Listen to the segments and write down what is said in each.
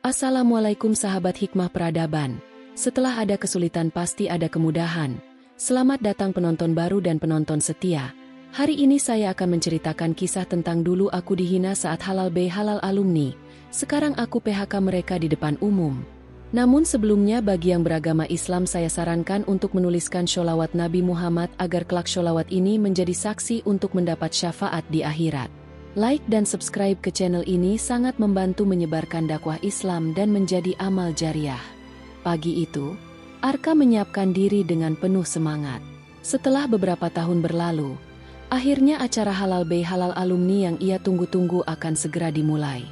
Assalamualaikum sahabat hikmah peradaban. Setelah ada kesulitan pasti ada kemudahan. Selamat datang penonton baru dan penonton setia. Hari ini saya akan menceritakan kisah tentang dulu aku dihina saat halal bihalal alumni. Sekarang aku PHK mereka di depan umum. Namun sebelumnya bagi yang beragama Islam saya sarankan untuk menuliskan sholawat Nabi Muhammad agar kelak sholawat ini menjadi saksi untuk mendapat syafaat di akhirat. Like dan subscribe ke channel ini sangat membantu menyebarkan dakwah Islam dan menjadi amal jariah. Pagi itu, Arka menyiapkan diri dengan penuh semangat. Setelah beberapa tahun berlalu, akhirnya acara halal bihalal alumni yang ia tunggu-tunggu akan segera dimulai.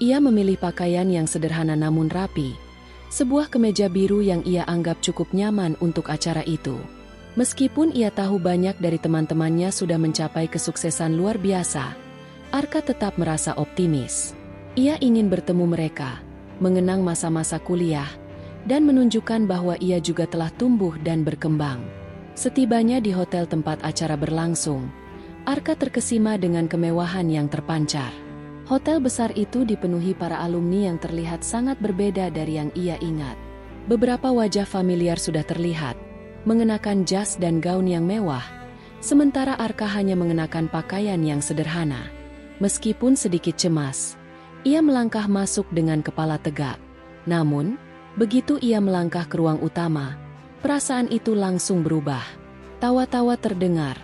Ia memilih pakaian yang sederhana namun rapi, sebuah kemeja biru yang ia anggap cukup nyaman untuk acara itu. Meskipun ia tahu banyak dari teman-temannya sudah mencapai kesuksesan luar biasa, Arka tetap merasa optimis. Ia ingin bertemu mereka, mengenang masa-masa kuliah, dan menunjukkan bahwa ia juga telah tumbuh dan berkembang. Setibanya di hotel tempat acara berlangsung, Arka terkesima dengan kemewahan yang terpancar. Hotel besar itu dipenuhi para alumni yang terlihat sangat berbeda dari yang ia ingat. Beberapa wajah familiar sudah terlihat, mengenakan jas dan gaun yang mewah, sementara Arka hanya mengenakan pakaian yang sederhana. Meskipun sedikit cemas, ia melangkah masuk dengan kepala tegak. Namun, begitu ia melangkah ke ruang utama, perasaan itu langsung berubah. Tawa-tawa terdengar,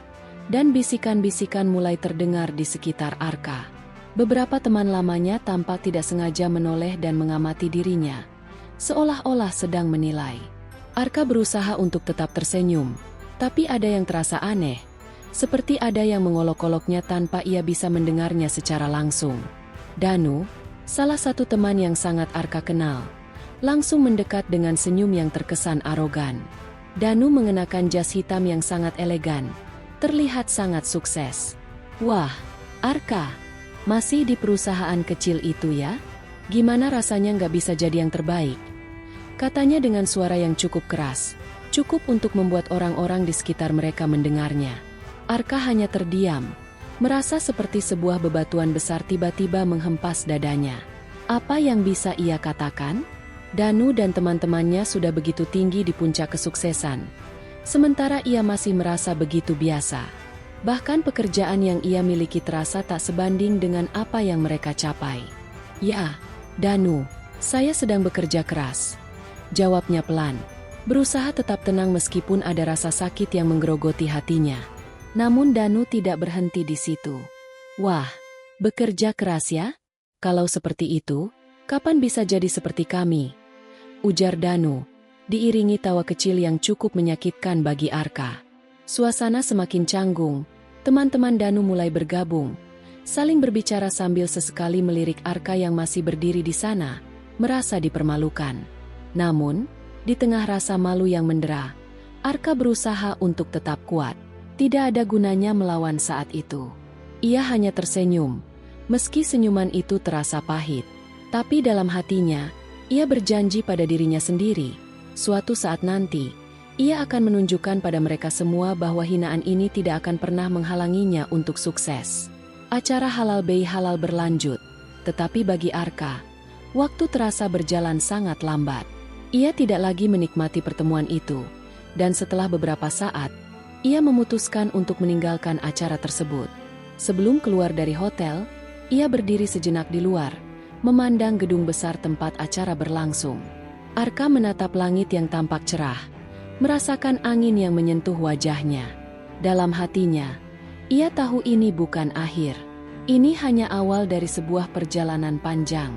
dan bisikan-bisikan mulai terdengar di sekitar Arka. Beberapa teman lamanya tampak tidak sengaja menoleh dan mengamati dirinya, seolah-olah sedang menilai. Arka berusaha untuk tetap tersenyum, tapi ada yang terasa aneh. Seperti ada yang mengolok-oloknya tanpa ia bisa mendengarnya secara langsung. Danu, salah satu teman yang sangat Arka kenal, langsung mendekat dengan senyum yang terkesan arogan. Danu mengenakan jas hitam yang sangat elegan, terlihat sangat sukses. Wah, Arka, masih di perusahaan kecil itu ya? Gimana rasanya nggak bisa jadi yang terbaik? Katanya dengan suara yang cukup keras, cukup untuk membuat orang-orang di sekitar mereka mendengarnya. Arka hanya terdiam, merasa seperti sebuah bebatuan besar tiba-tiba menghempas dadanya. Apa yang bisa ia katakan? Danu dan teman-temannya sudah begitu tinggi di puncak kesuksesan, sementara ia masih merasa begitu biasa. Bahkan pekerjaan yang ia miliki terasa tak sebanding dengan apa yang mereka capai. Ya, Danu, saya sedang bekerja keras, jawabnya pelan, berusaha tetap tenang meskipun ada rasa sakit yang menggerogoti hatinya. Namun Danu tidak berhenti di situ. Wah, bekerja keras ya? Kalau seperti itu, kapan bisa jadi seperti kami? Ujar Danu, diiringi tawa kecil yang cukup menyakitkan bagi Arka. Suasana semakin canggung, teman-teman Danu mulai bergabung, saling berbicara sambil sesekali melirik Arka yang masih berdiri di sana, merasa dipermalukan. Namun, di tengah rasa malu yang mendera, Arka berusaha untuk tetap kuat. Tidak ada gunanya melawan saat itu. Ia hanya tersenyum, meski senyuman itu terasa pahit. Tapi dalam hatinya, ia berjanji pada dirinya sendiri, suatu saat nanti, ia akan menunjukkan pada mereka semua bahwa hinaan ini tidak akan pernah menghalanginya untuk sukses. Acara halal bihalal berlanjut, tetapi bagi Arka, waktu terasa berjalan sangat lambat. Ia tidak lagi menikmati pertemuan itu, dan setelah beberapa saat, ia memutuskan untuk meninggalkan acara tersebut. Sebelum keluar dari hotel, ia berdiri sejenak di luar, memandang gedung besar tempat acara berlangsung. Arka menatap langit yang tampak cerah, merasakan angin yang menyentuh wajahnya. Dalam hatinya, ia tahu ini bukan akhir. Ini hanya awal dari sebuah perjalanan panjang.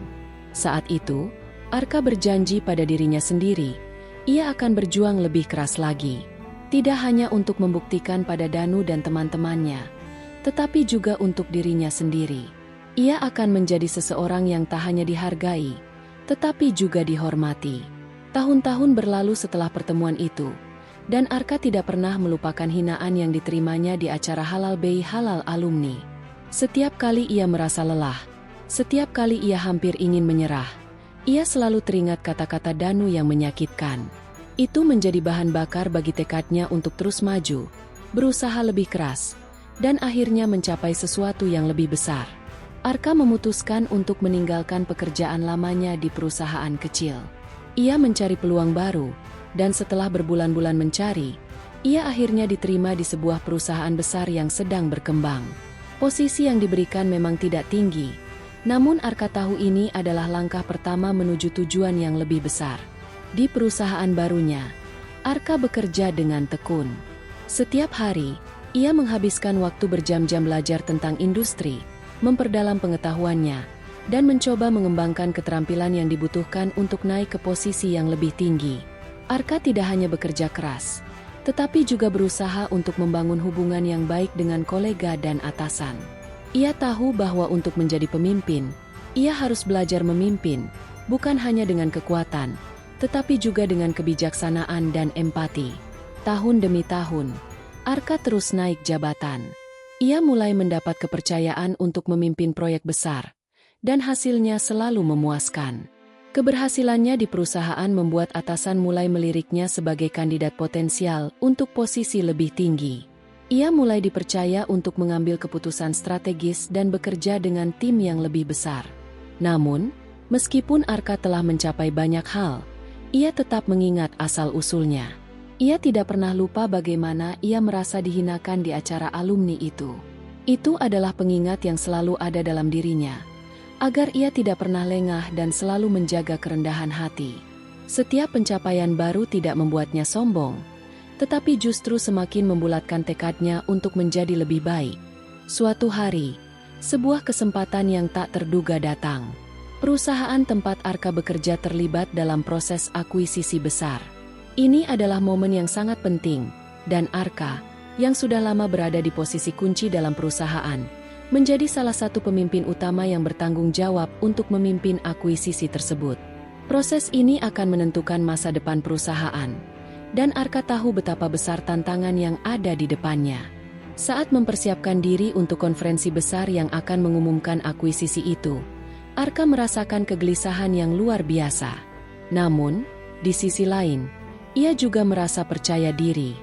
Saat itu, Arka berjanji pada dirinya sendiri, ia akan berjuang lebih keras lagi. Tidak hanya untuk membuktikan pada Danu dan teman-temannya, tetapi juga untuk dirinya sendiri. Ia akan menjadi seseorang yang tak hanya dihargai, tetapi juga dihormati. Tahun-tahun berlalu setelah pertemuan itu, dan Arka tidak pernah melupakan hinaan yang diterimanya di acara halal bihalal alumni. Setiap kali ia merasa lelah, setiap kali ia hampir ingin menyerah, ia selalu teringat kata-kata Danu yang menyakitkan. Itu menjadi bahan bakar bagi tekadnya untuk terus maju, berusaha lebih keras, dan akhirnya mencapai sesuatu yang lebih besar. Arka memutuskan untuk meninggalkan pekerjaan lamanya di perusahaan kecil. Ia mencari peluang baru, dan setelah berbulan-bulan mencari, ia akhirnya diterima di sebuah perusahaan besar yang sedang berkembang. Posisi yang diberikan memang tidak tinggi, namun Arka tahu ini adalah langkah pertama menuju tujuan yang lebih besar. Di perusahaan barunya, Arka bekerja dengan tekun. Setiap hari, ia menghabiskan waktu berjam-jam belajar tentang industri, memperdalam pengetahuannya, dan mencoba mengembangkan keterampilan yang dibutuhkan untuk naik ke posisi yang lebih tinggi. Arka tidak hanya bekerja keras, tetapi juga berusaha untuk membangun hubungan yang baik dengan kolega dan atasan. Ia tahu bahwa untuk menjadi pemimpin, ia harus belajar memimpin, bukan hanya dengan kekuatan, tetapi juga dengan kebijaksanaan dan empati. Tahun demi tahun, Arka terus naik jabatan. Ia mulai mendapat kepercayaan untuk memimpin proyek besar, dan hasilnya selalu memuaskan. Keberhasilannya di perusahaan membuat atasan mulai meliriknya sebagai kandidat potensial untuk posisi lebih tinggi. Ia mulai dipercaya untuk mengambil keputusan strategis dan bekerja dengan tim yang lebih besar. Namun, meskipun Arka telah mencapai banyak hal, ia tetap mengingat asal-usulnya. Ia tidak pernah lupa bagaimana ia merasa dihinakan di acara alumni itu. Itu adalah pengingat yang selalu ada dalam dirinya, agar ia tidak pernah lengah dan selalu menjaga kerendahan hati. Setiap pencapaian baru tidak membuatnya sombong, tetapi justru semakin membulatkan tekadnya untuk menjadi lebih baik. Suatu hari, sebuah kesempatan yang tak terduga datang. Perusahaan tempat Arka bekerja terlibat dalam proses akuisisi besar. Ini adalah momen yang sangat penting, dan Arka, yang sudah lama berada di posisi kunci dalam perusahaan, menjadi salah satu pemimpin utama yang bertanggung jawab untuk memimpin akuisisi tersebut. Proses ini akan menentukan masa depan perusahaan, dan Arka tahu betapa besar tantangan yang ada di depannya. Saat mempersiapkan diri untuk konferensi besar yang akan mengumumkan akuisisi itu, Arka merasakan kegelisahan yang luar biasa. Namun, di sisi lain, ia juga merasa percaya diri.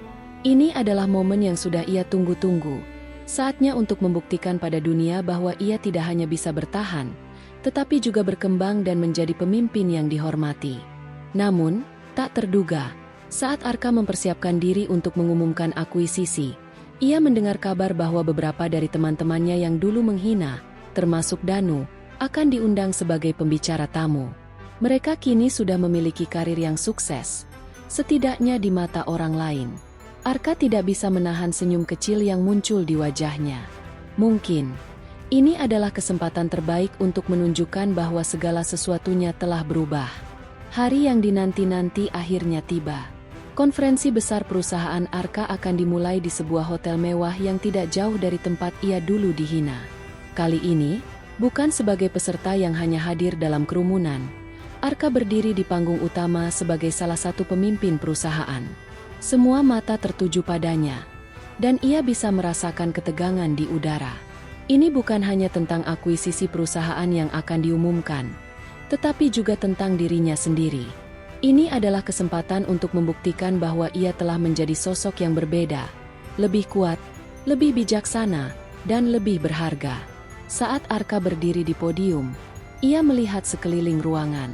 Ini adalah momen yang sudah ia tunggu-tunggu. Saatnya untuk membuktikan pada dunia bahwa ia tidak hanya bisa bertahan, tetapi juga berkembang dan menjadi pemimpin yang dihormati. Namun, tak terduga, saat Arka mempersiapkan diri untuk mengumumkan akuisisi, ia mendengar kabar bahwa beberapa dari teman-temannya yang dulu menghina, termasuk Danu, akan diundang sebagai pembicara tamu. Mereka kini sudah memiliki karir yang sukses, setidaknya di mata orang lain. Arka tidak bisa menahan senyum kecil yang muncul di wajahnya. Mungkin, ini adalah kesempatan terbaik untuk menunjukkan bahwa segala sesuatunya telah berubah. Hari yang dinanti-nanti akhirnya tiba. Konferensi besar perusahaan Arka akan dimulai di sebuah hotel mewah yang tidak jauh dari tempat ia dulu dihina. Kali ini, bukan sebagai peserta yang hanya hadir dalam kerumunan, Arka berdiri di panggung utama sebagai salah satu pemimpin perusahaan. Semua mata tertuju padanya, dan ia bisa merasakan ketegangan di udara. Ini bukan hanya tentang akuisisi perusahaan yang akan diumumkan, tetapi juga tentang dirinya sendiri. Ini adalah kesempatan untuk membuktikan bahwa ia telah menjadi sosok yang berbeda, lebih kuat, lebih bijaksana, dan lebih berharga. Saat Arka berdiri di podium, ia melihat sekeliling ruangan.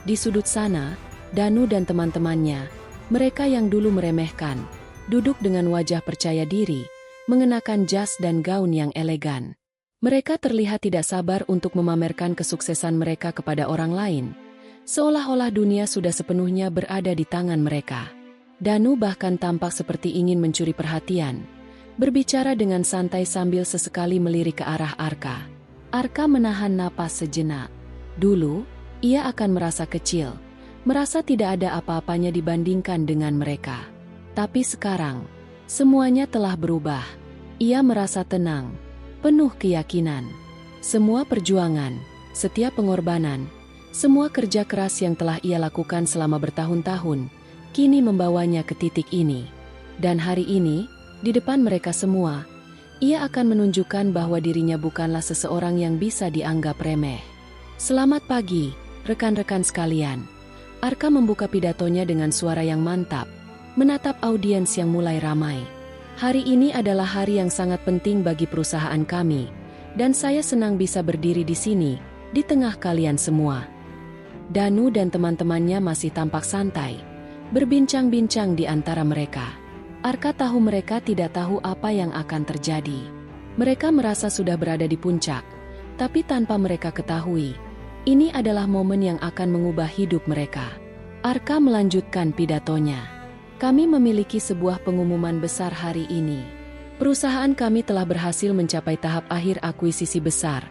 Di sudut sana, Danu dan teman-temannya, mereka yang dulu meremehkan, duduk dengan wajah percaya diri, mengenakan jas dan gaun yang elegan. Mereka terlihat tidak sabar untuk memamerkan kesuksesan mereka kepada orang lain, seolah-olah dunia sudah sepenuhnya berada di tangan mereka. Danu bahkan tampak seperti ingin mencuri perhatian, berbicara dengan santai sambil sesekali melirik ke arah Arka. Arka menahan napas sejenak. Dulu, ia akan merasa kecil, merasa tidak ada apa-apanya dibandingkan dengan mereka. Tapi sekarang, semuanya telah berubah. Ia merasa tenang, penuh keyakinan. Semua perjuangan, setiap pengorbanan, semua kerja keras yang telah ia lakukan selama bertahun-tahun, kini membawanya ke titik ini. Dan hari ini, di depan mereka semua, ia akan menunjukkan bahwa dirinya bukanlah seseorang yang bisa dianggap remeh. Selamat pagi, rekan-rekan sekalian. Arka membuka pidatonya dengan suara yang mantap, menatap audiens yang mulai ramai. Hari ini adalah hari yang sangat penting bagi perusahaan kami, Dan saya senang bisa berdiri di sini, di tengah kalian semua. Danu dan teman-temannya masih tampak santai, berbincang-bincang di antara mereka. Arka tahu mereka tidak tahu apa yang akan terjadi. Mereka merasa sudah berada di puncak, tapi tanpa mereka ketahui, ini adalah momen yang akan mengubah hidup mereka. Arka melanjutkan pidatonya. Kami memiliki sebuah pengumuman besar hari ini. Perusahaan kami telah berhasil mencapai tahap akhir akuisisi besar,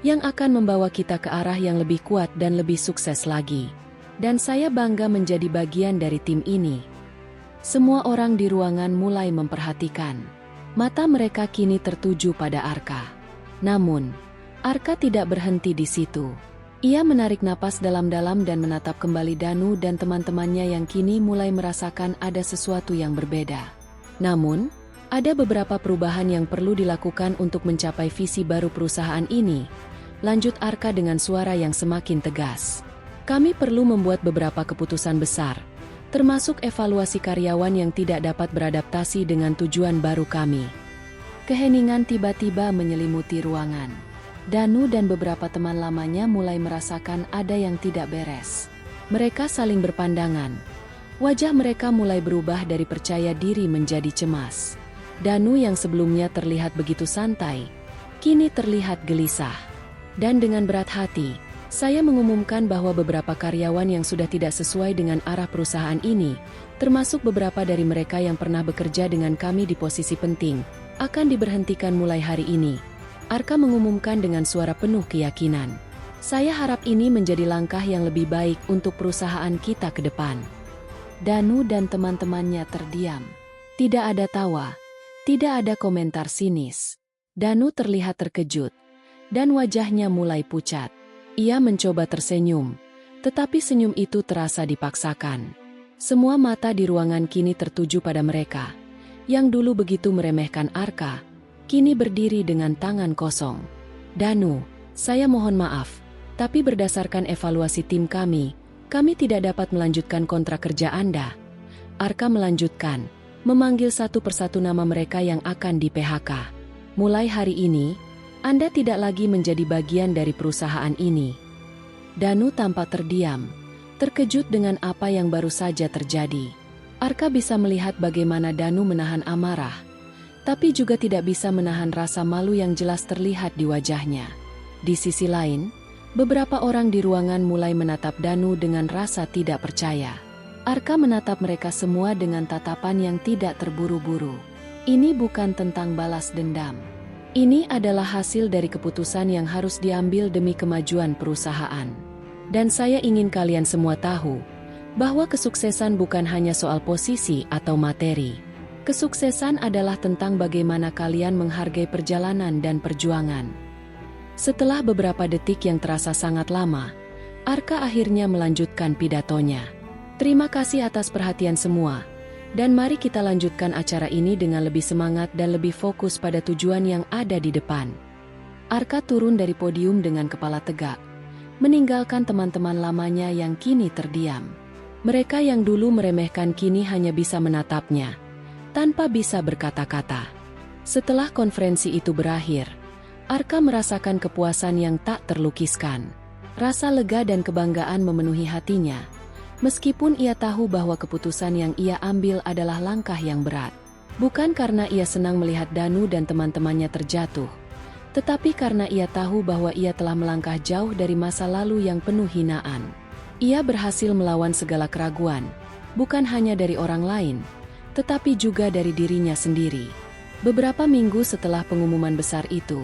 yang akan membawa kita ke arah yang lebih kuat dan lebih sukses lagi. Dan saya bangga menjadi bagian dari tim ini. Semua orang di ruangan mulai memperhatikan. Mata mereka kini tertuju pada Arka. Namun, Arka tidak berhenti di situ. Ia menarik napas dalam-dalam dan menatap kembali Danu dan teman-temannya yang kini mulai merasakan ada sesuatu yang berbeda. Namun, ada beberapa perubahan yang perlu dilakukan untuk mencapai visi baru perusahaan ini. Lanjut Arka dengan suara yang semakin tegas. Kami perlu membuat beberapa keputusan besar, termasuk evaluasi karyawan yang tidak dapat beradaptasi dengan tujuan baru kami. Keheningan tiba-tiba menyelimuti ruangan. Danu dan beberapa teman lamanya mulai merasakan ada yang tidak beres. Mereka saling berpandangan. Wajah mereka mulai berubah dari percaya diri menjadi cemas. Danu yang sebelumnya terlihat begitu santai, kini terlihat gelisah. Dan dengan berat hati, saya mengumumkan bahwa beberapa karyawan yang sudah tidak sesuai dengan arah perusahaan ini, termasuk beberapa dari mereka yang pernah bekerja dengan kami di posisi penting, akan diberhentikan mulai hari ini. Arka mengumumkan dengan suara penuh keyakinan. Saya harap ini menjadi langkah yang lebih baik untuk perusahaan kita ke depan. Danu dan teman-temannya terdiam. Tidak ada tawa, tidak ada komentar sinis. Danu terlihat terkejut, dan wajahnya mulai pucat. Ia mencoba tersenyum, tetapi senyum itu terasa dipaksakan. Semua mata di ruangan kini tertuju pada mereka. Yang dulu begitu meremehkan Arka, kini berdiri dengan tangan kosong. Danu, saya mohon maaf, tapi berdasarkan evaluasi tim kami tidak dapat melanjutkan kontrak kerja Anda. Arka melanjutkan, memanggil satu persatu nama mereka yang akan di-PHK. Mulai hari ini, Anda tidak lagi menjadi bagian dari perusahaan ini. Danu tampak terdiam, terkejut dengan apa yang baru saja terjadi. Arka bisa melihat bagaimana Danu menahan amarah, tapi juga tidak bisa menahan rasa malu yang jelas terlihat di wajahnya. Di sisi lain, beberapa orang di ruangan mulai menatap Danu dengan rasa tidak percaya. Arka menatap mereka semua dengan tatapan yang tidak terburu-buru. Ini bukan tentang balas dendam. Ini adalah hasil dari keputusan yang harus diambil demi kemajuan perusahaan. Dan saya ingin kalian semua tahu bahwa kesuksesan bukan hanya soal posisi atau materi. Kesuksesan adalah tentang bagaimana kalian menghargai perjalanan dan perjuangan. Setelah beberapa detik yang terasa sangat lama, Arka akhirnya melanjutkan pidatonya. Terima kasih atas perhatian semua. Dan mari kita lanjutkan acara ini dengan lebih semangat dan lebih fokus pada tujuan yang ada di depan. Arka turun dari podium dengan kepala tegak, meninggalkan teman-teman lamanya yang kini terdiam. Mereka yang dulu meremehkan kini hanya bisa menatapnya, tanpa bisa berkata-kata. Setelah konferensi itu berakhir, Arka merasakan kepuasan yang tak terlukiskan. Rasa lega dan kebanggaan memenuhi hatinya. Meskipun ia tahu bahwa keputusan yang ia ambil adalah langkah yang berat. Bukan karena ia senang melihat Danu dan teman-temannya terjatuh, tetapi karena ia tahu bahwa ia telah melangkah jauh dari masa lalu yang penuh hinaan. Ia berhasil melawan segala keraguan, bukan hanya dari orang lain, tetapi juga dari dirinya sendiri. Beberapa minggu setelah pengumuman besar itu,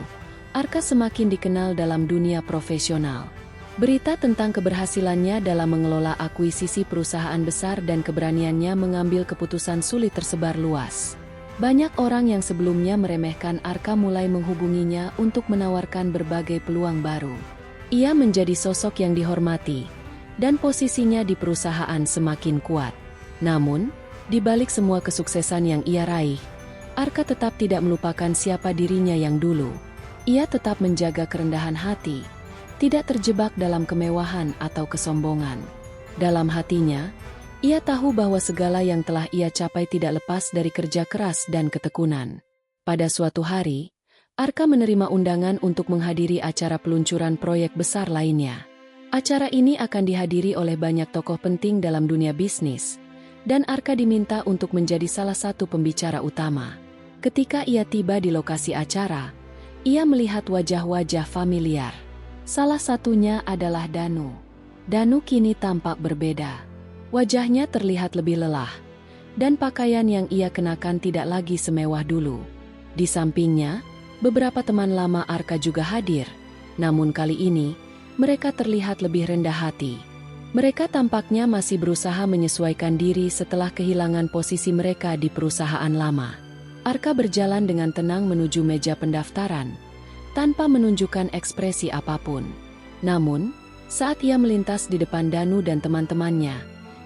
Arka semakin dikenal dalam dunia profesional. Berita tentang keberhasilannya dalam mengelola akuisisi perusahaan besar dan keberaniannya mengambil keputusan sulit tersebar luas. Banyak orang yang sebelumnya meremehkan Arka mulai menghubunginya untuk menawarkan berbagai peluang baru. Ia menjadi sosok yang dihormati, dan posisinya di perusahaan semakin kuat. Namun, di balik semua kesuksesan yang ia raih, Arka tetap tidak melupakan siapa dirinya yang dulu. Ia tetap menjaga kerendahan hati, tidak terjebak dalam kemewahan atau kesombongan. Dalam hatinya, ia tahu bahwa segala yang telah ia capai tidak lepas dari kerja keras dan ketekunan. Pada suatu hari, Arka menerima undangan untuk menghadiri acara peluncuran proyek besar lainnya. Acara ini akan dihadiri oleh banyak tokoh penting dalam dunia bisnis, dan Arka diminta untuk menjadi salah satu pembicara utama. Ketika ia tiba di lokasi acara, ia melihat wajah-wajah familiar. Salah satunya adalah Danu. Danu kini tampak berbeda. Wajahnya terlihat lebih lelah, dan pakaian yang ia kenakan tidak lagi semewah dulu. Di sampingnya, beberapa teman lama Arka juga hadir, namun kali ini, mereka terlihat lebih rendah hati. Mereka tampaknya masih berusaha menyesuaikan diri setelah kehilangan posisi mereka di perusahaan lama. Arka berjalan dengan tenang menuju meja pendaftaran, tanpa menunjukkan ekspresi apapun. Namun, saat ia melintas di depan Danu dan teman-temannya,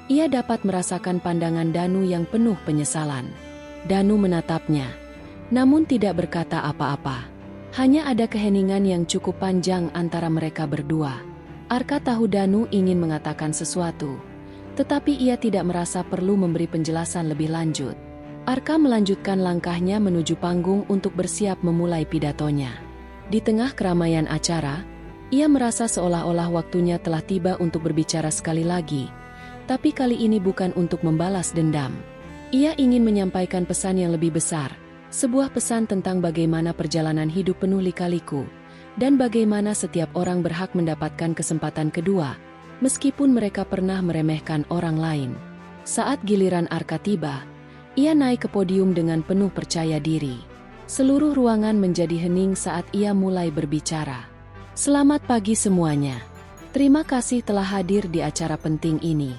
ia dapat merasakan pandangan Danu yang penuh penyesalan. Danu menatapnya, namun tidak berkata apa-apa. Hanya ada keheningan yang cukup panjang antara mereka berdua. Arka tahu Danu ingin mengatakan sesuatu, tetapi ia tidak merasa perlu memberi penjelasan lebih lanjut. Arka melanjutkan langkahnya menuju panggung untuk bersiap memulai pidatonya. Di tengah keramaian acara, ia merasa seolah-olah waktunya telah tiba untuk berbicara sekali lagi, tapi kali ini bukan untuk membalas dendam. Ia ingin menyampaikan pesan yang lebih besar. Sebuah pesan tentang bagaimana perjalanan hidup penuh lika-liku, dan bagaimana setiap orang berhak mendapatkan kesempatan kedua, meskipun mereka pernah meremehkan orang lain. Saat giliran Arka tiba, ia naik ke podium dengan penuh percaya diri. Seluruh ruangan menjadi hening saat ia mulai berbicara. Selamat pagi semuanya. Terima kasih telah hadir di acara penting ini.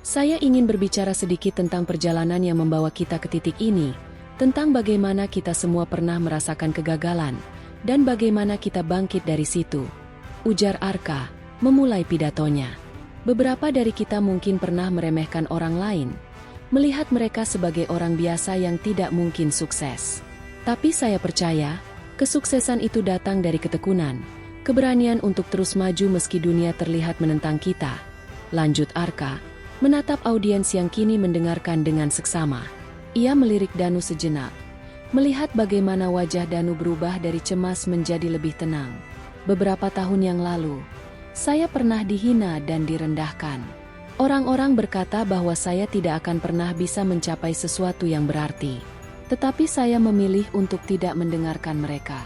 Saya ingin berbicara sedikit tentang perjalanan yang membawa kita ke titik ini, tentang bagaimana kita semua pernah merasakan kegagalan, dan bagaimana kita bangkit dari situ, ujar Arka, memulai pidatonya. Beberapa dari kita mungkin pernah meremehkan orang lain, melihat mereka sebagai orang biasa yang tidak mungkin sukses. Tapi saya percaya, kesuksesan itu datang dari ketekunan, keberanian untuk terus maju meski dunia terlihat menentang kita. Lanjut Arka, menatap audiens yang kini mendengarkan dengan seksama. Ia melirik Danu sejenak, melihat bagaimana wajah Danu berubah dari cemas menjadi lebih tenang. Beberapa tahun yang lalu, saya pernah dihina dan direndahkan. Orang-orang berkata bahwa saya tidak akan pernah bisa mencapai sesuatu yang berarti. Tetapi saya memilih untuk tidak mendengarkan mereka.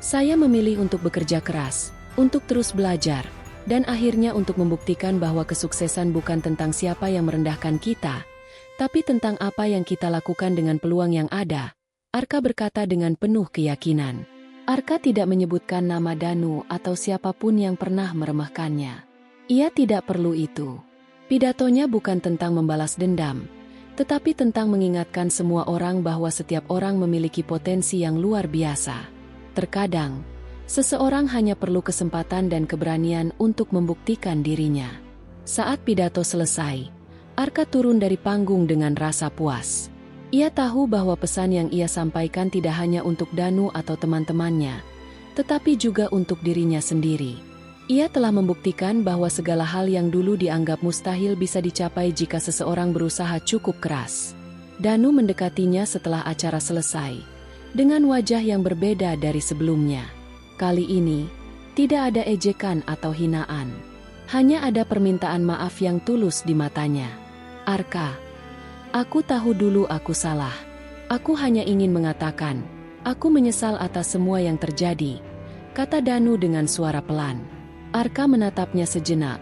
Saya memilih untuk bekerja keras, untuk terus belajar, dan akhirnya untuk membuktikan bahwa kesuksesan bukan tentang siapa yang merendahkan kita, tapi tentang apa yang kita lakukan dengan peluang yang ada, Arka berkata dengan penuh keyakinan. Arka tidak menyebutkan nama Danu atau siapapun yang pernah meremehkannya. Ia tidak perlu itu. Pidatonya bukan tentang membalas dendam, tetapi tentang mengingatkan semua orang bahwa setiap orang memiliki potensi yang luar biasa. Terkadang, seseorang hanya perlu kesempatan dan keberanian untuk membuktikan dirinya. Saat pidato selesai, Arka turun dari panggung dengan rasa puas. Ia tahu bahwa pesan yang ia sampaikan tidak hanya untuk Danu atau teman-temannya, tetapi juga untuk dirinya sendiri. Ia telah membuktikan bahwa segala hal yang dulu dianggap mustahil bisa dicapai jika seseorang berusaha cukup keras. Danu mendekatinya setelah acara selesai, dengan wajah yang berbeda dari sebelumnya. Kali ini, tidak ada ejekan atau hinaan. Hanya ada permintaan maaf yang tulus di matanya. Arka, aku tahu dulu aku salah. Aku hanya ingin mengatakan, aku menyesal atas semua yang terjadi, kata Danu dengan suara pelan. Arka menatapnya sejenak,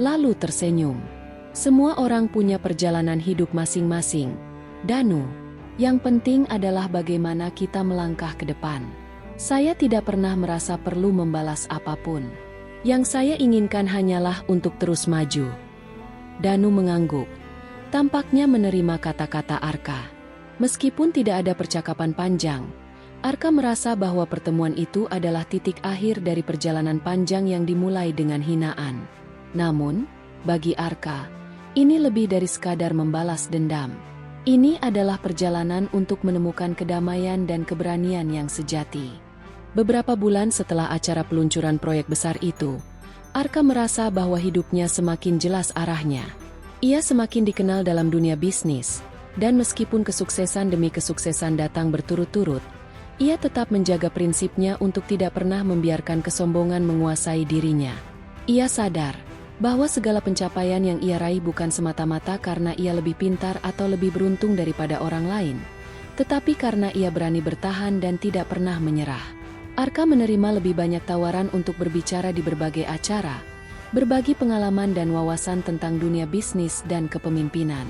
lalu tersenyum. Semua orang punya perjalanan hidup masing-masing. Danu, yang penting adalah bagaimana kita melangkah ke depan. Saya tidak pernah merasa perlu membalas apapun. Yang saya inginkan hanyalah untuk terus maju. Danu mengangguk. Tampaknya menerima kata-kata Arka. Meskipun tidak ada percakapan panjang, Arka merasa bahwa pertemuan itu adalah titik akhir dari perjalanan panjang yang dimulai dengan hinaan. Namun, bagi Arka, ini lebih dari sekadar membalas dendam. Ini adalah perjalanan untuk menemukan kedamaian dan keberanian yang sejati. Beberapa bulan setelah acara peluncuran proyek besar itu, Arka merasa bahwa hidupnya semakin jelas arahnya. Ia semakin dikenal dalam dunia bisnis, dan meskipun kesuksesan demi kesuksesan datang berturut-turut, Ia tetap menjaga prinsipnya untuk tidak pernah membiarkan kesombongan menguasai dirinya. Ia sadar bahwa segala pencapaian yang ia raih bukan semata-mata karena ia lebih pintar atau lebih beruntung daripada orang lain, tetapi karena ia berani bertahan dan tidak pernah menyerah. Arka menerima lebih banyak tawaran untuk berbicara di berbagai acara, berbagi pengalaman dan wawasan tentang dunia bisnis dan kepemimpinan.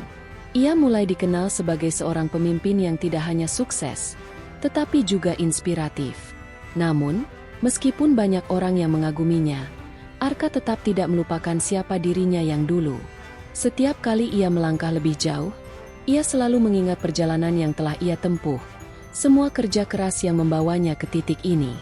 Ia mulai dikenal sebagai seorang pemimpin yang tidak hanya sukses, tetapi juga inspiratif. Namun, meskipun banyak orang yang mengaguminya, Arka tetap tidak melupakan siapa dirinya yang dulu. Setiap kali ia melangkah lebih jauh, ia selalu mengingat perjalanan yang telah ia tempuh, semua kerja keras yang membawanya ke titik ini.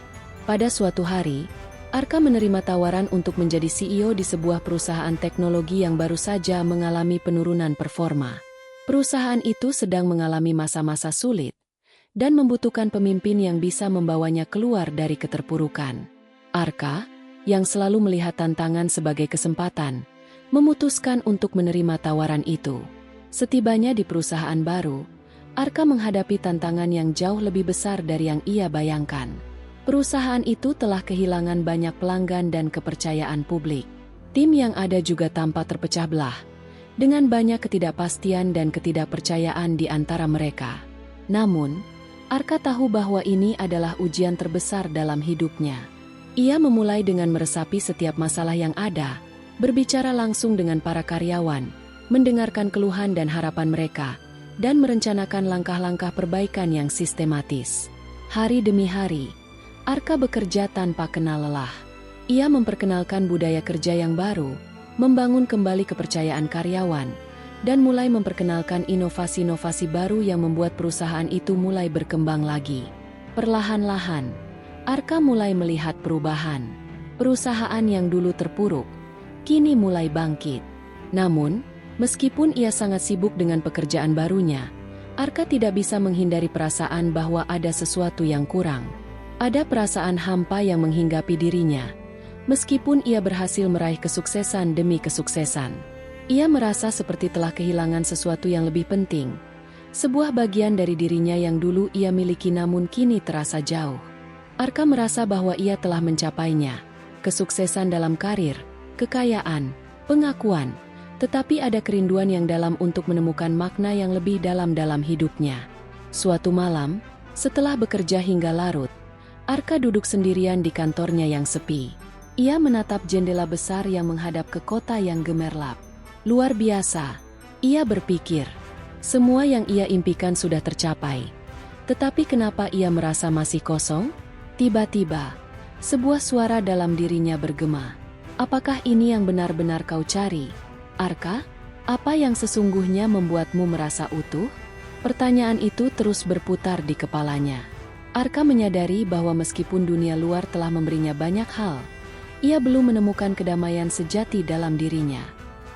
Pada suatu hari, Arka menerima tawaran untuk menjadi CEO di sebuah perusahaan teknologi yang baru saja mengalami penurunan performa. Perusahaan itu sedang mengalami masa-masa sulit dan membutuhkan pemimpin yang bisa membawanya keluar dari keterpurukan. Arka, yang selalu melihat tantangan sebagai kesempatan, memutuskan untuk menerima tawaran itu. Setibanya di perusahaan baru, Arka menghadapi tantangan yang jauh lebih besar dari yang ia bayangkan. Perusahaan itu telah kehilangan banyak pelanggan dan kepercayaan publik. Tim yang ada juga tampak terpecah belah, dengan banyak ketidakpastian dan ketidakpercayaan di antara mereka. Namun, Arka tahu bahwa ini adalah ujian terbesar dalam hidupnya. Ia memulai dengan meresapi setiap masalah yang ada, berbicara langsung dengan para karyawan, mendengarkan keluhan dan harapan mereka, dan merencanakan langkah-langkah perbaikan yang sistematis. Hari demi hari, Arka bekerja tanpa kenal lelah. Ia memperkenalkan budaya kerja yang baru, membangun kembali kepercayaan karyawan, dan mulai memperkenalkan inovasi-inovasi baru yang membuat perusahaan itu mulai berkembang lagi. Perlahan-lahan, Arka mulai melihat perubahan. Perusahaan yang dulu terpuruk, kini mulai bangkit. Namun, meskipun ia sangat sibuk dengan pekerjaan barunya, Arka tidak bisa menghindari perasaan bahwa ada sesuatu yang kurang. Ada perasaan hampa yang menghinggapi dirinya, meskipun ia berhasil meraih kesuksesan demi kesuksesan. Ia merasa seperti telah kehilangan sesuatu yang lebih penting. Sebuah bagian dari dirinya yang dulu ia miliki namun kini terasa jauh. Arka merasa bahwa ia telah mencapainya. Kesuksesan dalam karir, kekayaan, pengakuan. Tetapi ada kerinduan yang dalam untuk menemukan makna yang lebih dalam hidupnya. Suatu malam, setelah bekerja hingga larut, Arka duduk sendirian di kantornya yang sepi. Ia menatap jendela besar yang menghadap ke kota yang gemerlap. Luar biasa, ia berpikir. Semua yang ia impikan sudah tercapai. Tetapi kenapa ia merasa masih kosong? Tiba-tiba, sebuah suara dalam dirinya bergema. Apakah ini yang benar-benar kau cari, Arka? Apa yang sesungguhnya membuatmu merasa utuh? Pertanyaan itu terus berputar di kepalanya. Arka menyadari bahwa meskipun dunia luar telah memberinya banyak hal, ia belum menemukan kedamaian sejati dalam dirinya.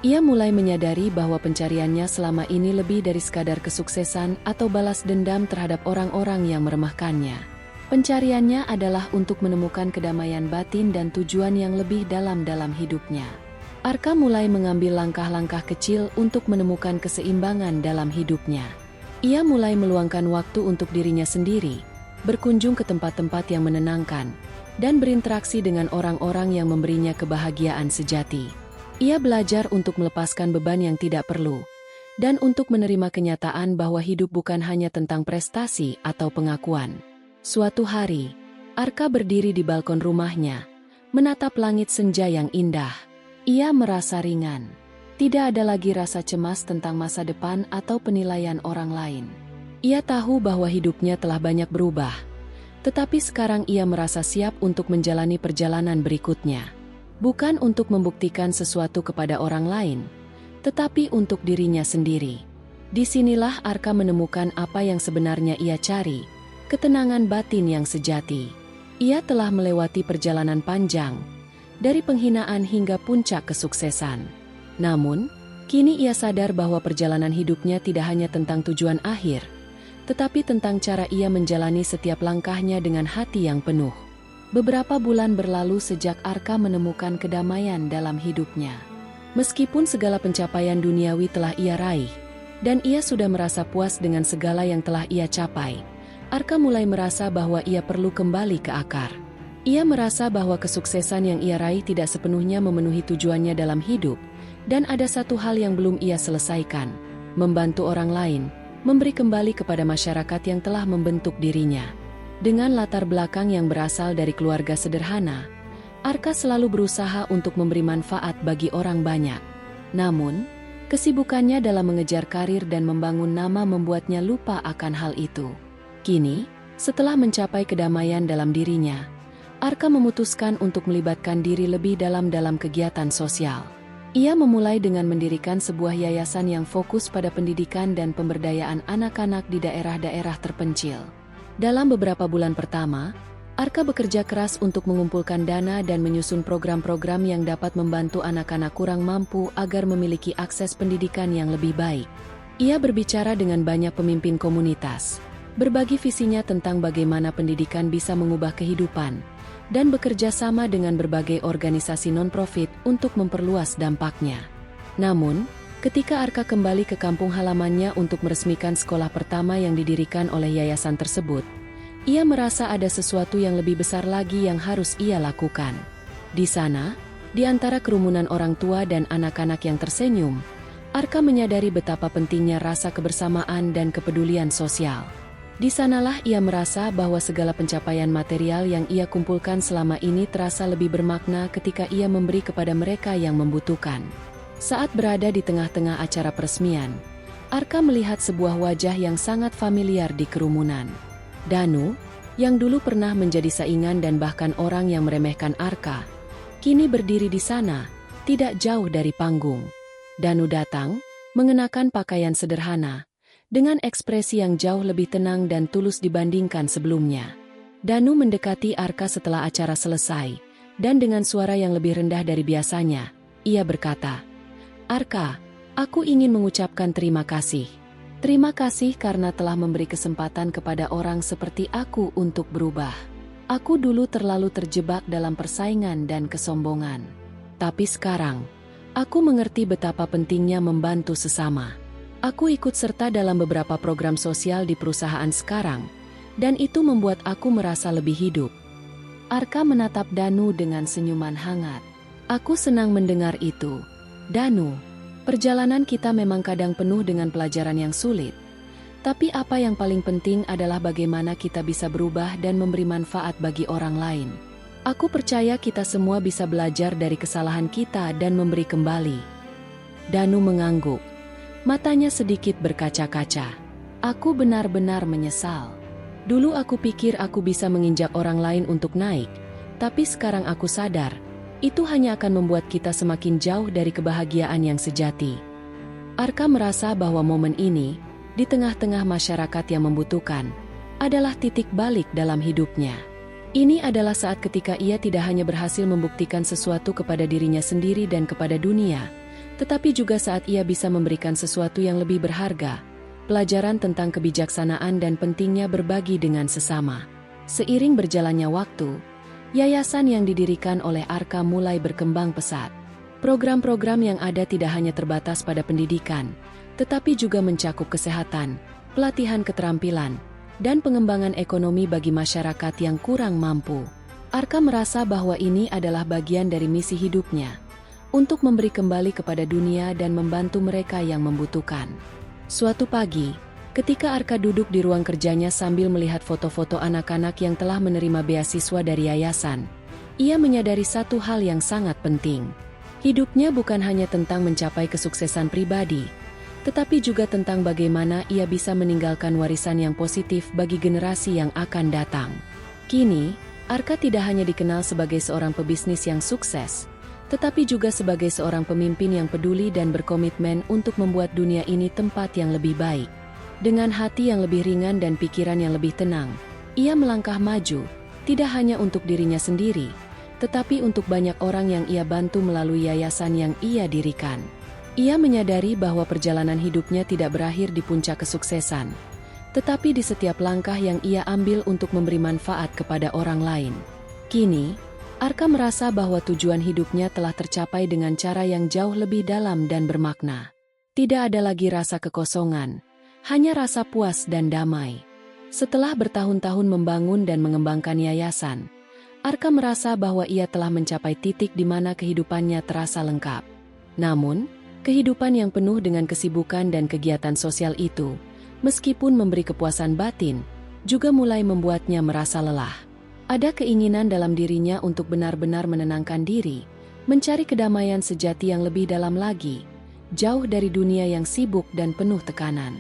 Ia mulai menyadari bahwa pencariannya selama ini lebih dari sekadar kesuksesan atau balas dendam terhadap orang-orang yang meremehkannya. Pencariannya adalah untuk menemukan kedamaian batin dan tujuan yang lebih dalam hidupnya. Arka mulai mengambil langkah-langkah kecil untuk menemukan keseimbangan dalam hidupnya. Ia mulai meluangkan waktu untuk dirinya sendiri, berkunjung ke tempat-tempat yang menenangkan, dan berinteraksi dengan orang-orang yang memberinya kebahagiaan sejati. Ia belajar untuk melepaskan beban yang tidak perlu, dan untuk menerima kenyataan bahwa hidup bukan hanya tentang prestasi atau pengakuan. Suatu hari, Arka berdiri di balkon rumahnya, menatap langit senja yang indah. Ia merasa ringan. Tidak ada lagi rasa cemas tentang masa depan atau penilaian orang lain. Ia tahu bahwa hidupnya telah banyak berubah, tetapi sekarang ia merasa siap untuk menjalani perjalanan berikutnya. Bukan untuk membuktikan sesuatu kepada orang lain, tetapi untuk dirinya sendiri. Disinilah Arka menemukan apa yang sebenarnya ia cari, ketenangan batin yang sejati. Ia telah melewati perjalanan panjang, dari penghinaan hingga puncak kesuksesan. Namun, kini ia sadar bahwa perjalanan hidupnya tidak hanya tentang tujuan akhir, tetapi tentang cara ia menjalani setiap langkahnya dengan hati yang penuh. Beberapa bulan berlalu sejak Arka menemukan kedamaian dalam hidupnya. Meskipun segala pencapaian duniawi telah ia raih, dan ia sudah merasa puas dengan segala yang telah ia capai, Arka mulai merasa bahwa ia perlu kembali ke akar. Ia merasa bahwa kesuksesan yang ia raih tidak sepenuhnya memenuhi tujuannya dalam hidup, dan ada satu hal yang belum ia selesaikan, membantu orang lain, memberi kembali kepada masyarakat yang telah membentuk dirinya. Dengan latar belakang yang berasal dari keluarga sederhana, Arka selalu berusaha untuk memberi manfaat bagi orang banyak. Namun, kesibukannya dalam mengejar karir dan membangun nama membuatnya lupa akan hal itu. Kini, setelah mencapai kedamaian dalam dirinya, Arka memutuskan untuk melibatkan diri lebih dalam kegiatan sosial. Ia memulai dengan mendirikan sebuah yayasan yang fokus pada pendidikan dan pemberdayaan anak-anak di daerah-daerah terpencil. Dalam beberapa bulan pertama, Arka bekerja keras untuk mengumpulkan dana dan menyusun program-program yang dapat membantu anak-anak kurang mampu agar memiliki akses pendidikan yang lebih baik. Ia berbicara dengan banyak pemimpin komunitas, berbagi visinya tentang bagaimana pendidikan bisa mengubah kehidupan, dan bekerja sama dengan berbagai organisasi non-profit untuk memperluas dampaknya. Namun, ketika Arka kembali ke kampung halamannya untuk meresmikan sekolah pertama yang didirikan oleh yayasan tersebut, ia merasa ada sesuatu yang lebih besar lagi yang harus ia lakukan. Di sana, di antara kerumunan orang tua dan anak-anak yang tersenyum, Arka menyadari betapa pentingnya rasa kebersamaan dan kepedulian sosial. Di sanalah ia merasa bahwa segala pencapaian material yang ia kumpulkan selama ini terasa lebih bermakna ketika ia memberi kepada mereka yang membutuhkan. Saat berada di tengah-tengah acara peresmian, Arka melihat sebuah wajah yang sangat familiar di kerumunan. Danu, yang dulu pernah menjadi saingan dan bahkan orang yang meremehkan Arka, kini berdiri di sana, tidak jauh dari panggung. Danu datang, mengenakan pakaian sederhana, dengan ekspresi yang jauh lebih tenang dan tulus dibandingkan sebelumnya. Danu mendekati Arka setelah acara selesai, dan dengan suara yang lebih rendah dari biasanya, ia berkata, "Arka, aku ingin mengucapkan terima kasih. Terima kasih karena telah memberi kesempatan kepada orang seperti aku untuk berubah. Aku dulu terlalu terjebak dalam persaingan dan kesombongan. Tapi sekarang, aku mengerti betapa pentingnya membantu sesama. Aku ikut serta dalam beberapa program sosial di perusahaan sekarang, dan itu membuat aku merasa lebih hidup." Arka menatap Danu dengan senyuman hangat. "Aku senang mendengar itu. Danu, perjalanan kita memang kadang penuh dengan pelajaran yang sulit, tapi apa yang paling penting adalah bagaimana kita bisa berubah dan memberi manfaat bagi orang lain. Aku percaya kita semua bisa belajar dari kesalahan kita dan memberi kembali." Danu mengangguk. Matanya sedikit berkaca-kaca. "Aku benar-benar menyesal. Dulu aku pikir aku bisa menginjak orang lain untuk naik, tapi sekarang aku sadar, itu hanya akan membuat kita semakin jauh dari kebahagiaan yang sejati." Arka merasa bahwa momen ini, di tengah-tengah masyarakat yang membutuhkan, adalah titik balik dalam hidupnya. Ini adalah saat ketika ia tidak hanya berhasil membuktikan sesuatu kepada dirinya sendiri dan kepada dunia, tetapi juga saat ia bisa memberikan sesuatu yang lebih berharga, pelajaran tentang kebijaksanaan dan pentingnya berbagi dengan sesama. Seiring berjalannya waktu, yayasan yang didirikan oleh Arka mulai berkembang pesat. Program-program yang ada tidak hanya terbatas pada pendidikan, tetapi juga mencakup kesehatan, pelatihan keterampilan, dan pengembangan ekonomi bagi masyarakat yang kurang mampu. Arka merasa bahwa ini adalah bagian dari misi hidupnya, untuk memberi kembali kepada dunia dan membantu mereka yang membutuhkan. Suatu pagi, ketika Arka duduk di ruang kerjanya sambil melihat foto-foto anak-anak yang telah menerima beasiswa dari yayasan, ia menyadari satu hal yang sangat penting. Hidupnya bukan hanya tentang mencapai kesuksesan pribadi, tetapi juga tentang bagaimana ia bisa meninggalkan warisan yang positif bagi generasi yang akan datang. Kini, Arka tidak hanya dikenal sebagai seorang pebisnis yang sukses, tetapi juga sebagai seorang pemimpin yang peduli dan berkomitmen untuk membuat dunia ini tempat yang lebih baik. Dengan hati yang lebih ringan dan pikiran yang lebih tenang, ia melangkah maju, tidak hanya untuk dirinya sendiri, tetapi untuk banyak orang yang ia bantu melalui yayasan yang ia dirikan. Ia menyadari bahwa perjalanan hidupnya tidak berakhir di puncak kesuksesan, tetapi di setiap langkah yang ia ambil untuk memberi manfaat kepada orang lain. Kini, Arka merasa bahwa tujuan hidupnya telah tercapai dengan cara yang jauh lebih dalam dan bermakna. Tidak ada lagi rasa kekosongan, hanya rasa puas dan damai. Setelah bertahun-tahun membangun dan mengembangkan yayasan, Arka merasa bahwa ia telah mencapai titik di mana kehidupannya terasa lengkap. Namun, kehidupan yang penuh dengan kesibukan dan kegiatan sosial itu, meskipun memberi kepuasan batin, juga mulai membuatnya merasa lelah. Ada keinginan dalam dirinya untuk benar-benar menenangkan diri, mencari kedamaian sejati yang lebih dalam lagi, jauh dari dunia yang sibuk dan penuh tekanan.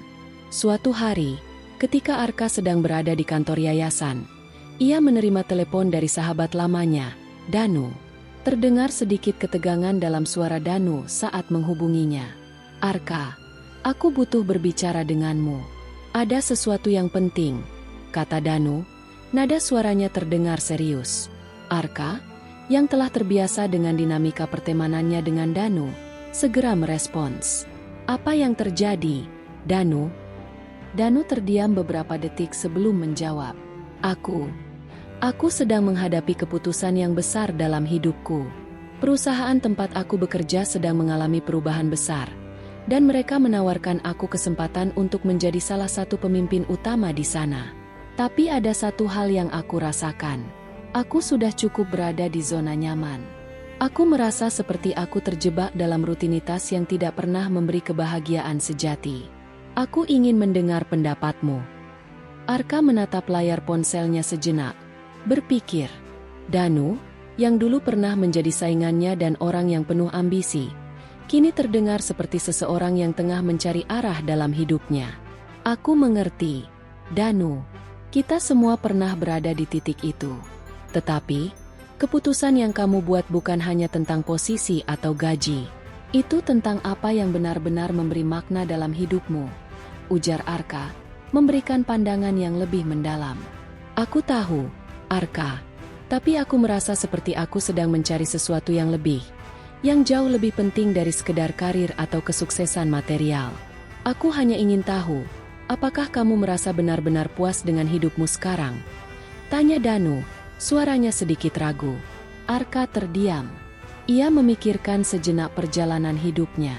Suatu hari, ketika Arka sedang berada di kantor yayasan, ia menerima telepon dari sahabat lamanya, Danu. Terdengar sedikit ketegangan dalam suara Danu saat menghubunginya. "Arka, aku butuh berbicara denganmu. Ada sesuatu yang penting," kata Danu. Nada suaranya terdengar serius. Arka, yang telah terbiasa dengan dinamika pertemanannya dengan Danu, segera merespons. "Apa yang terjadi, Danu?" Danu terdiam beberapa detik sebelum menjawab. Aku sedang menghadapi keputusan yang besar dalam hidupku. Perusahaan tempat aku bekerja sedang mengalami perubahan besar, dan mereka menawarkan aku kesempatan untuk menjadi salah satu pemimpin utama di sana. Tapi ada satu hal yang aku rasakan. Aku sudah cukup berada di zona nyaman. Aku merasa seperti aku terjebak dalam rutinitas yang tidak pernah memberi kebahagiaan sejati. Aku ingin mendengar pendapatmu. Arka menatap layar ponselnya sejenak. Berpikir, Danu, yang dulu pernah menjadi saingannya dan orang yang penuh ambisi, kini terdengar seperti seseorang yang tengah mencari arah dalam hidupnya. "Aku mengerti, Danu. Kita semua pernah berada di titik itu. Tetapi, keputusan yang kamu buat bukan hanya tentang posisi atau gaji. Itu tentang apa yang benar-benar memberi makna dalam hidupmu," ujar Arka, memberikan pandangan yang lebih mendalam. "Aku tahu, Arka, tapi aku merasa seperti aku sedang mencari sesuatu yang lebih, yang jauh lebih penting dari sekedar karir atau kesuksesan material. Aku hanya ingin tahu, apakah kamu merasa benar-benar puas dengan hidupmu sekarang?" tanya Danu, suaranya sedikit ragu. Arka terdiam. Ia memikirkan sejenak perjalanan hidupnya.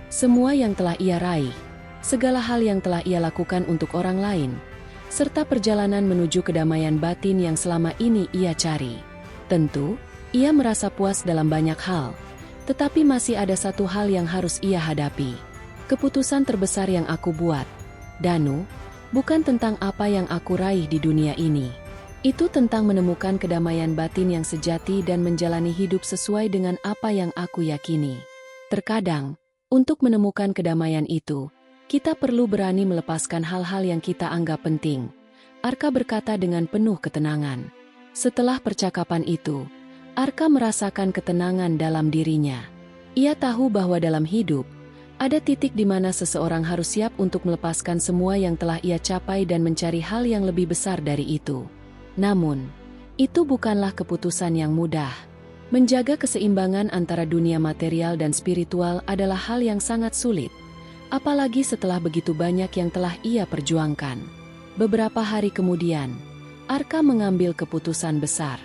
Semua yang telah ia raih, segala hal yang telah ia lakukan untuk orang lain, serta perjalanan menuju kedamaian batin yang selama ini ia cari. Tentu, ia merasa puas dalam banyak hal, tetapi masih ada satu hal yang harus ia hadapi. Keputusan terbesar yang aku buat, Danu, bukan tentang apa yang aku raih di dunia ini. Itu tentang menemukan kedamaian batin yang sejati dan menjalani hidup sesuai dengan apa yang aku yakini. Terkadang, untuk menemukan kedamaian itu, kita perlu berani melepaskan hal-hal yang kita anggap penting, Arka berkata dengan penuh ketenangan. Setelah percakapan itu, Arka merasakan ketenangan dalam dirinya. Ia tahu bahwa dalam hidup, ada titik di mana seseorang harus siap untuk melepaskan semua yang telah ia capai dan mencari hal yang lebih besar dari itu. Namun, itu bukanlah keputusan yang mudah. Menjaga keseimbangan antara dunia material dan spiritual adalah hal yang sangat sulit. Apalagi setelah begitu banyak yang telah ia perjuangkan. Beberapa hari kemudian, Arka mengambil keputusan besar.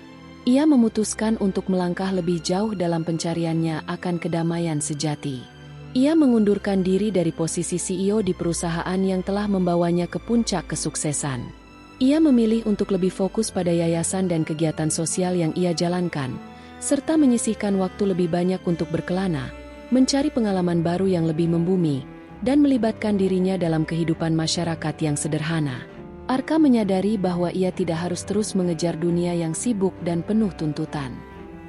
Ia memutuskan untuk melangkah lebih jauh dalam pencariannya akan kedamaian sejati. Ia mengundurkan diri dari posisi CEO di perusahaan yang telah membawanya ke puncak kesuksesan. Ia memilih untuk lebih fokus pada yayasan dan kegiatan sosial yang ia jalankan, serta menyisihkan waktu lebih banyak untuk berkelana, mencari pengalaman baru yang lebih membumi, dan melibatkan dirinya dalam kehidupan masyarakat yang sederhana. Arka menyadari bahwa ia tidak harus terus mengejar dunia yang sibuk dan penuh tuntutan.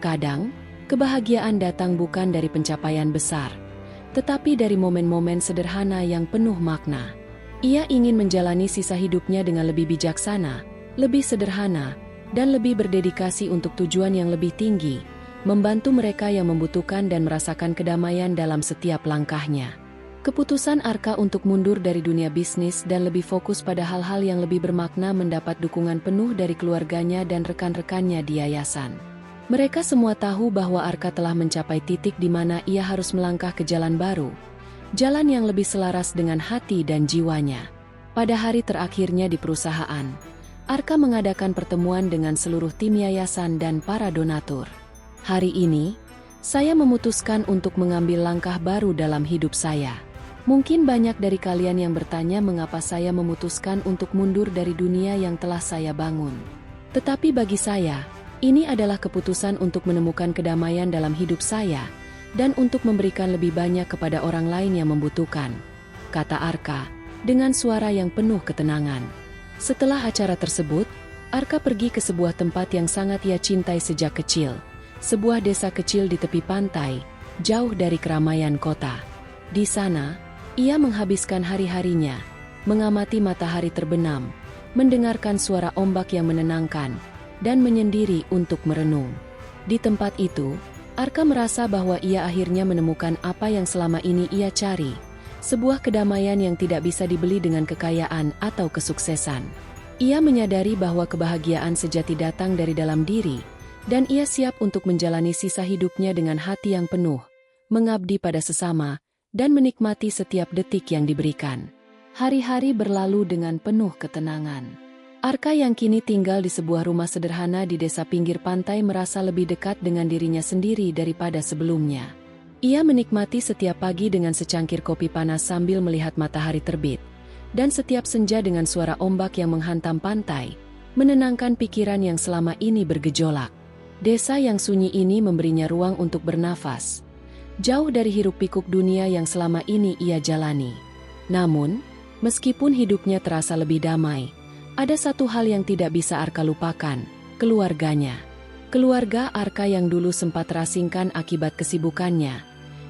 Kadang, kebahagiaan datang bukan dari pencapaian besar, tetapi dari momen-momen sederhana yang penuh makna. Ia ingin menjalani sisa hidupnya dengan lebih bijaksana, lebih sederhana, dan lebih berdedikasi untuk tujuan yang lebih tinggi, membantu mereka yang membutuhkan dan merasakan kedamaian dalam setiap langkahnya. Keputusan Arka untuk mundur dari dunia bisnis dan lebih fokus pada hal-hal yang lebih bermakna mendapat dukungan penuh dari keluarganya dan rekan-rekannya di yayasan. Mereka semua tahu bahwa Arka telah mencapai titik di mana ia harus melangkah ke jalan baru, jalan yang lebih selaras dengan hati dan jiwanya. Pada hari terakhirnya di perusahaan, Arka mengadakan pertemuan dengan seluruh tim yayasan dan para donatur. "Hari ini, saya memutuskan untuk mengambil langkah baru dalam hidup saya. Mungkin banyak dari kalian yang bertanya mengapa saya memutuskan untuk mundur dari dunia yang telah saya bangun. Tetapi bagi saya, ini adalah keputusan untuk menemukan kedamaian dalam hidup saya, dan untuk memberikan lebih banyak kepada orang lain yang membutuhkan, kata Arka, dengan suara yang penuh ketenangan. Setelah acara tersebut, Arka pergi ke sebuah tempat yang sangat ia cintai sejak kecil, sebuah desa kecil di tepi pantai, jauh dari keramaian kota. Di sana, ia menghabiskan hari-harinya, mengamati matahari terbenam, mendengarkan suara ombak yang menenangkan, dan menyendiri untuk merenung. Di tempat itu, Arka merasa bahwa ia akhirnya menemukan apa yang selama ini ia cari, sebuah kedamaian yang tidak bisa dibeli dengan kekayaan atau kesuksesan. Ia menyadari bahwa kebahagiaan sejati datang dari dalam diri, dan ia siap untuk menjalani sisa hidupnya dengan hati yang penuh, mengabdi pada sesama, dan menikmati setiap detik yang diberikan. Hari-hari berlalu dengan penuh ketenangan. Arka yang kini tinggal di sebuah rumah sederhana di desa pinggir pantai merasa lebih dekat dengan dirinya sendiri daripada sebelumnya. Ia menikmati setiap pagi dengan secangkir kopi panas sambil melihat matahari terbit, dan setiap senja dengan suara ombak yang menghantam pantai, menenangkan pikiran yang selama ini bergejolak. Desa yang sunyi ini memberinya ruang untuk bernafas, jauh dari hiruk-pikuk dunia yang selama ini ia jalani. Namun, meskipun hidupnya terasa lebih damai, ada satu hal yang tidak bisa Arka lupakan, keluarganya. Keluarga Arka yang dulu sempat terasingkan akibat kesibukannya,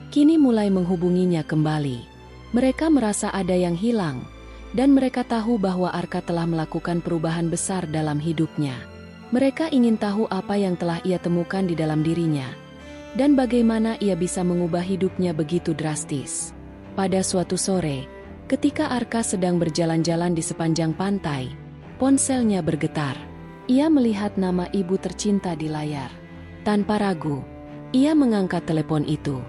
kini mulai menghubunginya kembali. Mereka merasa ada yang hilang, dan mereka tahu bahwa Arka telah melakukan perubahan besar dalam hidupnya. Mereka ingin tahu apa yang telah ia temukan di dalam dirinya, dan bagaimana ia bisa mengubah hidupnya begitu drastis. Pada suatu sore, ketika Arka sedang berjalan-jalan di sepanjang pantai, ponselnya bergetar. Ia melihat nama ibu tercinta di layar. Tanpa ragu, ia mengangkat telepon itu.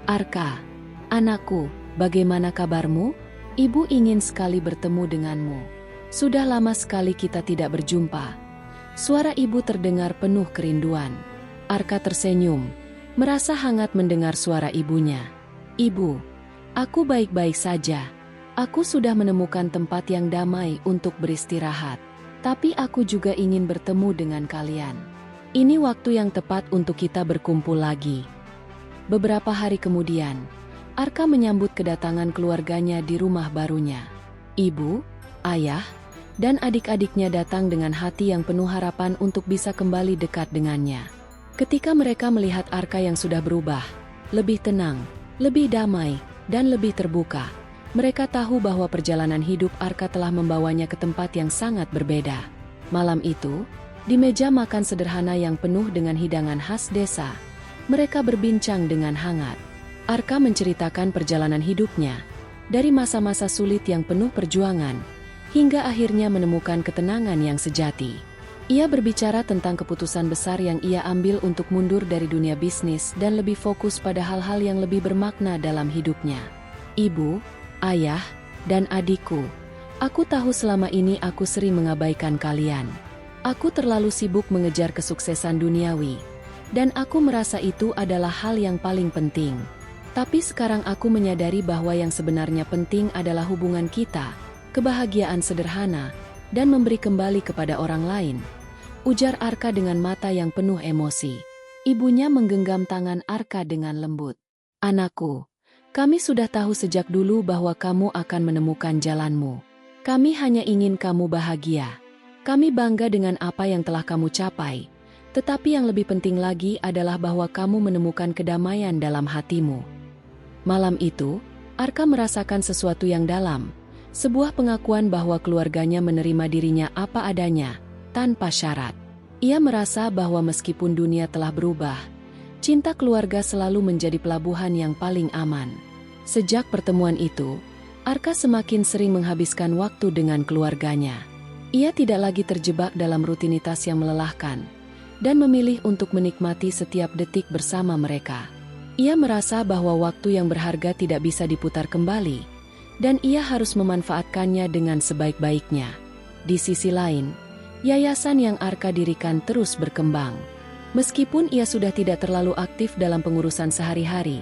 "Arka, anakku, bagaimana kabarmu? Ibu ingin sekali bertemu denganmu. Sudah lama sekali kita tidak berjumpa." Suara ibu terdengar penuh kerinduan. Arka tersenyum, merasa hangat mendengar suara ibunya. "Ibu, aku baik-baik saja. Aku sudah menemukan tempat yang damai untuk beristirahat. Tapi aku juga ingin bertemu dengan kalian. Ini waktu yang tepat untuk kita berkumpul lagi." Beberapa hari kemudian, Arka menyambut kedatangan keluarganya di rumah barunya. Ibu, ayah, dan adik-adiknya datang dengan hati yang penuh harapan untuk bisa kembali dekat dengannya. Ketika mereka melihat Arka yang sudah berubah, lebih tenang, lebih damai, dan lebih terbuka, mereka tahu bahwa perjalanan hidup Arka telah membawanya ke tempat yang sangat berbeda. Malam itu, di meja makan sederhana yang penuh dengan hidangan khas desa, mereka berbincang dengan hangat. Arka menceritakan perjalanan hidupnya, dari masa-masa sulit yang penuh perjuangan, hingga akhirnya menemukan ketenangan yang sejati. Ia berbicara tentang keputusan besar yang ia ambil untuk mundur dari dunia bisnis dan lebih fokus pada hal-hal yang lebih bermakna dalam hidupnya. "Ibu, ayah, dan adikku, aku tahu selama ini aku sering mengabaikan kalian. Aku terlalu sibuk mengejar kesuksesan duniawi, dan aku merasa itu adalah hal yang paling penting. Tapi sekarang aku menyadari bahwa yang sebenarnya penting adalah hubungan kita, kebahagiaan sederhana, dan memberi kembali kepada orang lain," ujar Arka dengan mata yang penuh emosi. Ibunya menggenggam tangan Arka dengan lembut. "Anakku, kami sudah tahu sejak dulu bahwa kamu akan menemukan jalanmu. Kami hanya ingin kamu bahagia. Kami bangga dengan apa yang telah kamu capai. Tetapi yang lebih penting lagi adalah bahwa kamu menemukan kedamaian dalam hatimu." Malam itu, Arka merasakan sesuatu yang dalam. Sebuah pengakuan bahwa keluarganya menerima dirinya apa adanya, tanpa syarat. Ia merasa bahwa meskipun dunia telah berubah, cinta keluarga selalu menjadi pelabuhan yang paling aman. Sejak pertemuan itu, Arka semakin sering menghabiskan waktu dengan keluarganya. Ia tidak lagi terjebak dalam rutinitas yang melelahkan, dan memilih untuk menikmati setiap detik bersama mereka. Ia merasa bahwa waktu yang berharga tidak bisa diputar kembali, dan ia harus memanfaatkannya dengan sebaik-baiknya. Di sisi lain, yayasan yang Arka dirikan terus berkembang. Meskipun ia sudah tidak terlalu aktif dalam pengurusan sehari-hari,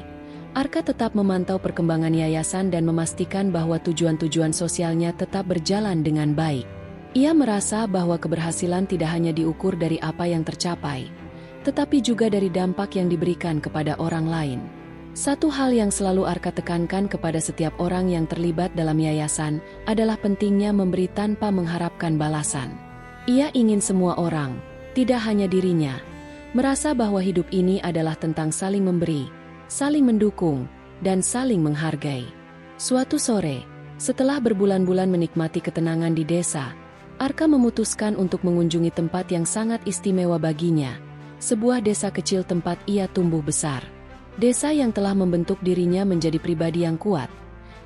Arka tetap memantau perkembangan yayasan dan memastikan bahwa tujuan-tujuan sosialnya tetap berjalan dengan baik. Ia merasa bahwa keberhasilan tidak hanya diukur dari apa yang tercapai, tetapi juga dari dampak yang diberikan kepada orang lain. Satu hal yang selalu Arka tekankan kepada setiap orang yang terlibat dalam yayasan adalah pentingnya memberi tanpa mengharapkan balasan. Ia ingin semua orang, tidak hanya dirinya, merasa bahwa hidup ini adalah tentang saling memberi, saling mendukung, dan saling menghargai. Suatu sore, setelah berbulan-bulan menikmati ketenangan di desa, Arka memutuskan untuk mengunjungi tempat yang sangat istimewa baginya, sebuah desa kecil tempat ia tumbuh besar. Desa yang telah membentuk dirinya menjadi pribadi yang kuat.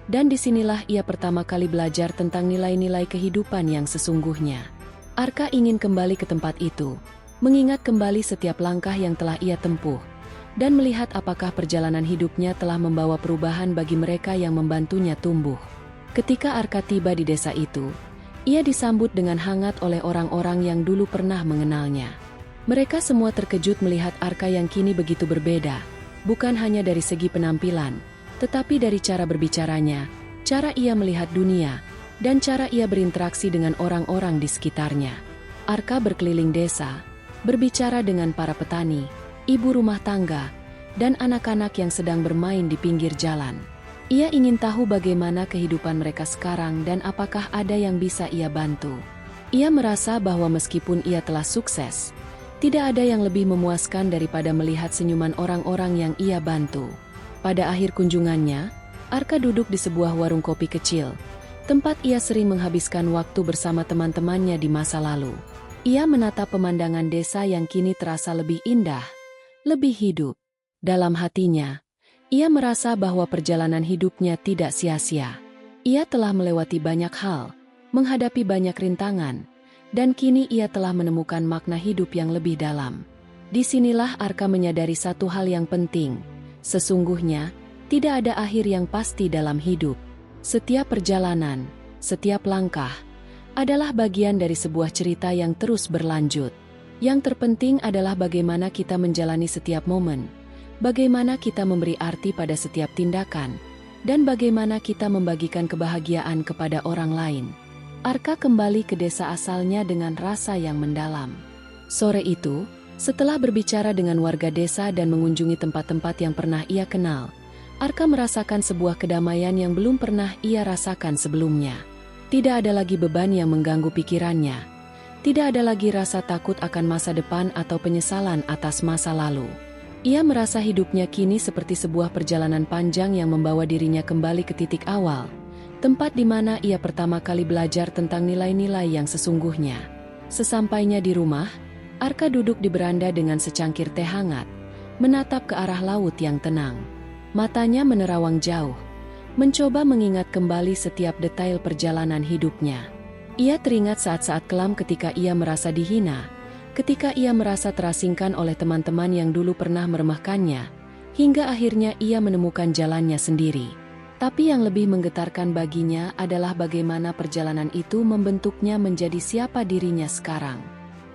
Dan disinilah ia pertama kali belajar tentang nilai-nilai kehidupan yang sesungguhnya. Arka ingin kembali ke tempat itu, mengingat kembali setiap langkah yang telah ia tempuh, dan melihat apakah perjalanan hidupnya telah membawa perubahan bagi mereka yang membantunya tumbuh. Ketika Arka tiba di desa itu, ia disambut dengan hangat oleh orang-orang yang dulu pernah mengenalnya. Mereka semua terkejut melihat Arka yang kini begitu berbeda, bukan hanya dari segi penampilan, tetapi dari cara berbicaranya, cara ia melihat dunia, dan cara ia berinteraksi dengan orang-orang di sekitarnya. Arka berkeliling desa, berbicara dengan para petani, ibu rumah tangga, dan anak-anak yang sedang bermain di pinggir jalan. Ia ingin tahu bagaimana kehidupan mereka sekarang dan apakah ada yang bisa ia bantu. Ia merasa bahwa meskipun ia telah sukses, tidak ada yang lebih memuaskan daripada melihat senyuman orang-orang yang ia bantu. Pada akhir kunjungannya, Arka duduk di sebuah warung kopi kecil, tempat ia sering menghabiskan waktu bersama teman-temannya di masa lalu. Ia menatap pemandangan desa yang kini terasa lebih indah, lebih hidup. Dalam hatinya, ia merasa bahwa perjalanan hidupnya tidak sia-sia. Ia telah melewati banyak hal, menghadapi banyak rintangan, dan kini ia telah menemukan makna hidup yang lebih dalam. Disinilah Arka menyadari satu hal yang penting. Sesungguhnya, tidak ada akhir yang pasti dalam hidup. Setiap perjalanan, setiap langkah, adalah bagian dari sebuah cerita yang terus berlanjut. Yang terpenting adalah bagaimana kita menjalani setiap momen, bagaimana kita memberi arti pada setiap tindakan, dan bagaimana kita membagikan kebahagiaan kepada orang lain. Arka kembali ke desa asalnya dengan rasa yang mendalam. Sore itu, setelah berbicara dengan warga desa dan mengunjungi tempat-tempat yang pernah ia kenal, Arka merasakan sebuah kedamaian yang belum pernah ia rasakan sebelumnya. Tidak ada lagi beban yang mengganggu pikirannya. Tidak ada lagi rasa takut akan masa depan atau penyesalan atas masa lalu. Ia merasa hidupnya kini seperti sebuah perjalanan panjang yang membawa dirinya kembali ke titik awal, tempat di mana ia pertama kali belajar tentang nilai-nilai yang sesungguhnya. Sesampainya di rumah, Arka duduk di beranda dengan secangkir teh hangat, menatap ke arah laut yang tenang. Matanya menerawang jauh, mencoba mengingat kembali setiap detail perjalanan hidupnya. Ia teringat saat-saat kelam ketika ia merasa dihina, ketika ia merasa terasingkan oleh teman-teman yang dulu pernah meremehkannya, hingga akhirnya ia menemukan jalannya sendiri. Tapi yang lebih menggetarkan baginya adalah bagaimana perjalanan itu membentuknya menjadi siapa dirinya sekarang.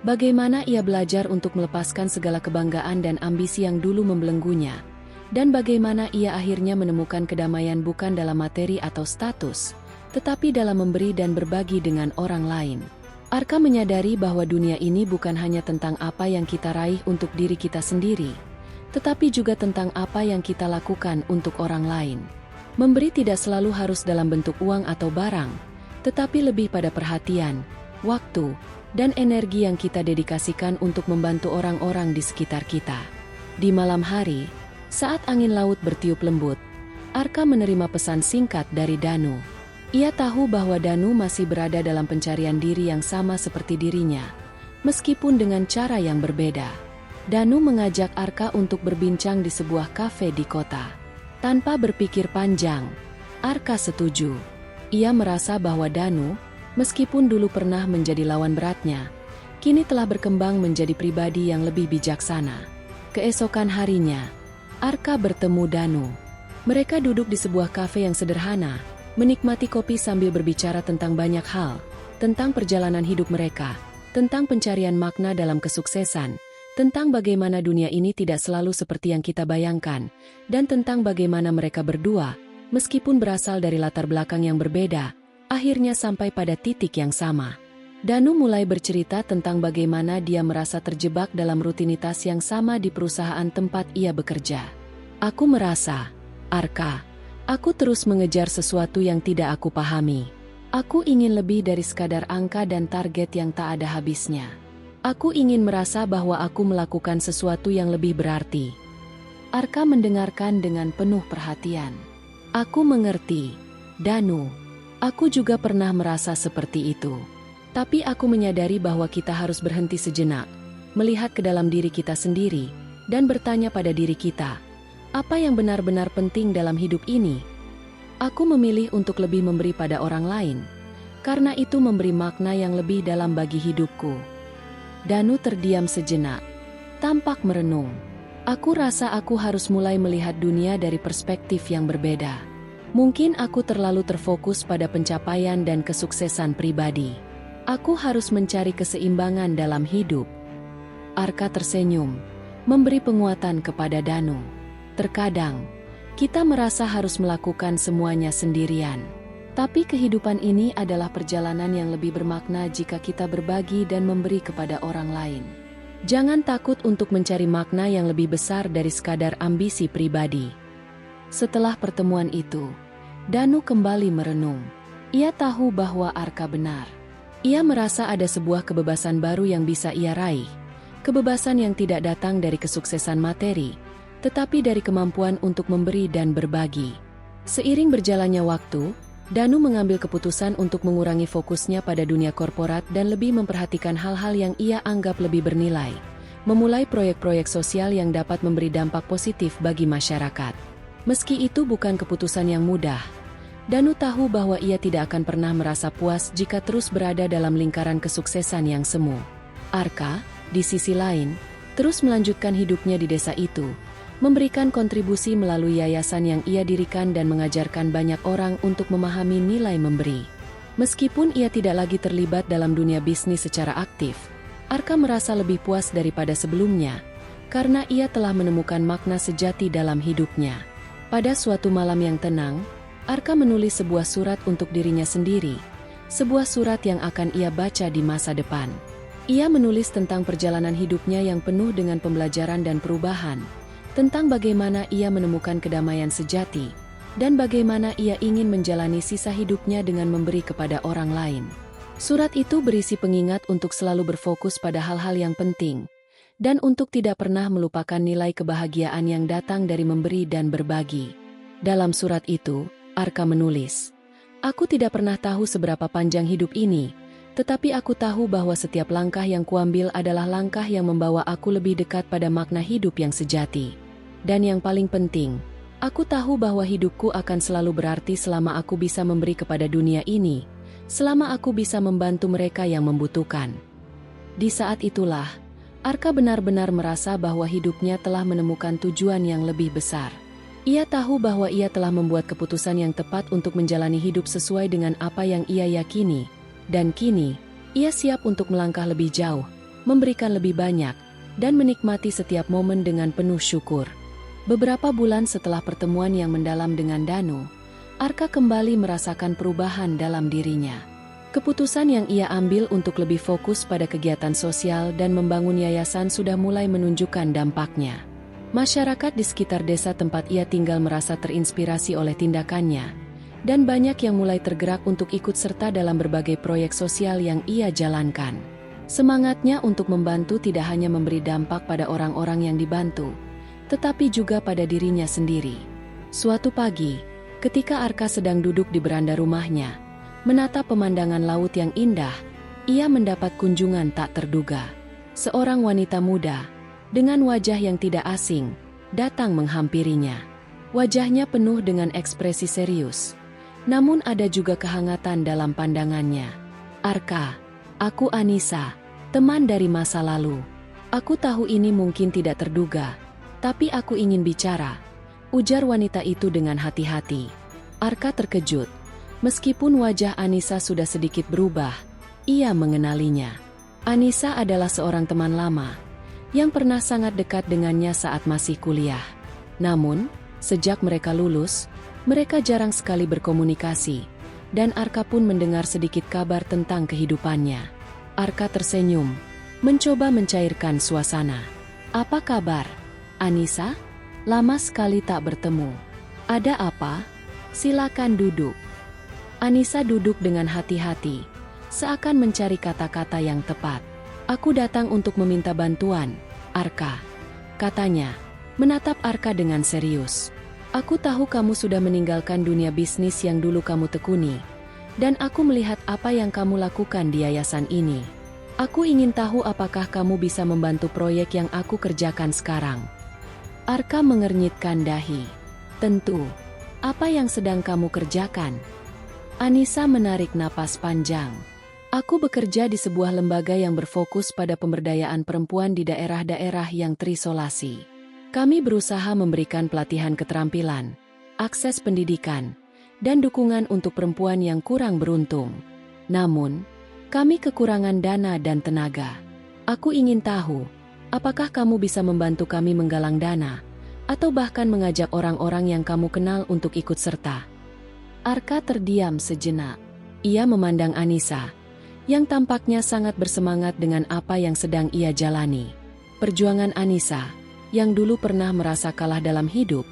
Bagaimana ia belajar untuk melepaskan segala kebanggaan dan ambisi yang dulu membelenggunya, dan bagaimana ia akhirnya menemukan kedamaian bukan dalam materi atau status, tetapi dalam memberi dan berbagi dengan orang lain. Arka menyadari bahwa dunia ini bukan hanya tentang apa yang kita raih untuk diri kita sendiri, tetapi juga tentang apa yang kita lakukan untuk orang lain. Memberi tidak selalu harus dalam bentuk uang atau barang, tetapi lebih pada perhatian, waktu, dan energi yang kita dedikasikan untuk membantu orang-orang di sekitar kita. Di malam hari, saat angin laut bertiup lembut, Arka menerima pesan singkat dari Danu. Ia tahu bahwa Danu masih berada dalam pencarian diri yang sama seperti dirinya, meskipun dengan cara yang berbeda. Danu mengajak Arka untuk berbincang di sebuah kafe di kota. Tanpa berpikir panjang, Arka setuju. Ia merasa bahwa Danu, meskipun dulu pernah menjadi lawan beratnya, kini telah berkembang menjadi pribadi yang lebih bijaksana. Keesokan harinya, Arka bertemu Danu. Mereka duduk di sebuah kafe yang sederhana, menikmati kopi sambil berbicara tentang banyak hal, tentang perjalanan hidup mereka, tentang pencarian makna dalam kesuksesan, tentang bagaimana dunia ini tidak selalu seperti yang kita bayangkan, dan tentang bagaimana mereka berdua, meskipun berasal dari latar belakang yang berbeda, akhirnya sampai pada titik yang sama. Danu mulai bercerita tentang bagaimana dia merasa terjebak dalam rutinitas yang sama di perusahaan tempat ia bekerja. Aku merasa, Arka, aku terus mengejar sesuatu yang tidak aku pahami. Aku ingin lebih dari sekadar angka dan target yang tak ada habisnya. Aku ingin merasa bahwa aku melakukan sesuatu yang lebih berarti. Arka mendengarkan dengan penuh perhatian. Aku mengerti, Danu. Aku juga pernah merasa seperti itu. Tapi aku menyadari bahwa kita harus berhenti sejenak, melihat ke dalam diri kita sendiri, dan bertanya pada diri kita, apa yang benar-benar penting dalam hidup ini? Aku memilih untuk lebih memberi pada orang lain, karena itu memberi makna yang lebih dalam bagi hidupku. Danu terdiam sejenak, tampak merenung. Aku rasa aku harus mulai melihat dunia dari perspektif yang berbeda. Mungkin aku terlalu terfokus pada pencapaian dan kesuksesan pribadi. Aku harus mencari keseimbangan dalam hidup. Arka tersenyum, memberi penguatan kepada Danu. Terkadang, kita merasa harus melakukan semuanya sendirian. Tapi kehidupan ini adalah perjalanan yang lebih bermakna jika kita berbagi dan memberi kepada orang lain. Jangan takut untuk mencari makna yang lebih besar dari sekadar ambisi pribadi. Setelah pertemuan itu, Danu kembali merenung. Ia tahu bahwa Arka benar. Ia merasa ada sebuah kebebasan baru yang bisa ia raih. Kebebasan yang tidak datang dari kesuksesan materi, tetapi dari kemampuan untuk memberi dan berbagi. Seiring berjalannya waktu, Danu mengambil keputusan untuk mengurangi fokusnya pada dunia korporat dan lebih memperhatikan hal-hal yang ia anggap lebih bernilai. Memulai proyek-proyek sosial yang dapat memberi dampak positif bagi masyarakat. Meski itu bukan keputusan yang mudah, Danu tahu bahwa ia tidak akan pernah merasa puas jika terus berada dalam lingkaran kesuksesan yang semu. Arka, di sisi lain, terus melanjutkan hidupnya di desa itu, memberikan kontribusi melalui yayasan yang ia dirikan dan mengajarkan banyak orang untuk memahami nilai memberi. Meskipun ia tidak lagi terlibat dalam dunia bisnis secara aktif, Arka merasa lebih puas daripada sebelumnya, karena ia telah menemukan makna sejati dalam hidupnya. Pada suatu malam yang tenang, Arka menulis sebuah surat untuk dirinya sendiri, sebuah surat yang akan ia baca di masa depan. Ia menulis tentang perjalanan hidupnya yang penuh dengan pembelajaran dan perubahan, tentang bagaimana ia menemukan kedamaian sejati, dan bagaimana ia ingin menjalani sisa hidupnya dengan memberi kepada orang lain. Surat itu berisi pengingat untuk selalu berfokus pada hal-hal yang penting, dan untuk tidak pernah melupakan nilai kebahagiaan yang datang dari memberi dan berbagi. Dalam surat itu, Arka menulis, "Aku tidak pernah tahu seberapa panjang hidup ini, tetapi aku tahu bahwa setiap langkah yang kuambil adalah langkah yang membawa aku lebih dekat pada makna hidup yang sejati. Dan yang paling penting, aku tahu bahwa hidupku akan selalu berarti selama aku bisa memberi kepada dunia ini, selama aku bisa membantu mereka yang membutuhkan." Di saat itulah, Arka benar-benar merasa bahwa hidupnya telah menemukan tujuan yang lebih besar. Ia tahu bahwa ia telah membuat keputusan yang tepat untuk menjalani hidup sesuai dengan apa yang ia yakini, dan kini, ia siap untuk melangkah lebih jauh, memberikan lebih banyak, dan menikmati setiap momen dengan penuh syukur. Beberapa bulan setelah pertemuan yang mendalam dengan Danu, Arka kembali merasakan perubahan dalam dirinya. Keputusan yang ia ambil untuk lebih fokus pada kegiatan sosial dan membangun yayasan sudah mulai menunjukkan dampaknya. Masyarakat di sekitar desa tempat ia tinggal merasa terinspirasi oleh tindakannya, dan banyak yang mulai tergerak untuk ikut serta dalam berbagai proyek sosial yang ia jalankan. Semangatnya untuk membantu tidak hanya memberi dampak pada orang-orang yang dibantu, tetapi juga pada dirinya sendiri. Suatu pagi, ketika Arka sedang duduk di beranda rumahnya, menatap pemandangan laut yang indah, ia mendapat kunjungan tak terduga. Seorang wanita muda, dengan wajah yang tidak asing, datang menghampirinya. Wajahnya penuh dengan ekspresi serius, namun ada juga kehangatan dalam pandangannya. "Arka, aku Anissa, teman dari masa lalu. Aku tahu ini mungkin tidak terduga, tapi aku ingin bicara," ujar wanita itu dengan hati-hati. Arka terkejut. Meskipun wajah Anissa sudah sedikit berubah, ia mengenalinya. Anissa adalah seorang teman lama, yang pernah sangat dekat dengannya saat masih kuliah. Namun, sejak mereka lulus, mereka jarang sekali berkomunikasi, dan Arka pun mendengar sedikit kabar tentang kehidupannya. Arka tersenyum, mencoba mencairkan suasana. "Apa kabar, Anissa? Lama sekali tak bertemu. Ada apa? Silakan duduk." Anissa duduk dengan hati-hati, seakan mencari kata-kata yang tepat. "Aku datang untuk meminta bantuan, Arka," katanya, menatap Arka dengan serius. "Aku tahu kamu sudah meninggalkan dunia bisnis yang dulu kamu tekuni, dan aku melihat apa yang kamu lakukan di yayasan ini. Aku ingin tahu apakah kamu bisa membantu proyek yang aku kerjakan sekarang." Arka mengernyitkan dahi. "Tentu. Apa yang sedang kamu kerjakan?" Anissa menarik napas panjang. "Aku bekerja di sebuah lembaga yang berfokus pada pemberdayaan perempuan di daerah-daerah yang terisolasi. Kami berusaha memberikan pelatihan keterampilan, akses pendidikan, dan dukungan untuk perempuan yang kurang beruntung. Namun, kami kekurangan dana dan tenaga. Aku ingin tahu, apakah kamu bisa membantu kami menggalang dana, atau bahkan mengajak orang-orang yang kamu kenal untuk ikut serta?" Arka terdiam sejenak. Ia memandang Anissa, yang tampaknya sangat bersemangat dengan apa yang sedang ia jalani. Perjuangan Anissa, yang dulu pernah merasa kalah dalam hidup,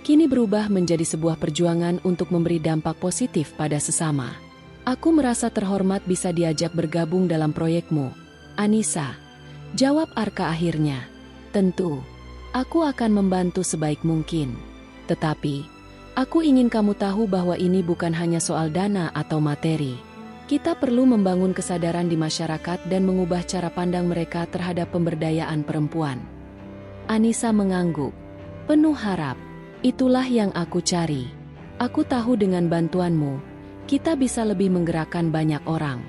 kini berubah menjadi sebuah perjuangan untuk memberi dampak positif pada sesama. "Aku merasa terhormat bisa diajak bergabung dalam proyekmu, Anissa," jawab Arka akhirnya. "Tentu, aku akan membantu sebaik mungkin. Tetapi, aku ingin kamu tahu bahwa ini bukan hanya soal dana atau materi. Kita perlu membangun kesadaran di masyarakat dan mengubah cara pandang mereka terhadap pemberdayaan perempuan." Anissa mengangguk, penuh harap. "Itulah yang aku cari. Aku tahu dengan bantuanmu, kita bisa lebih menggerakkan banyak orang."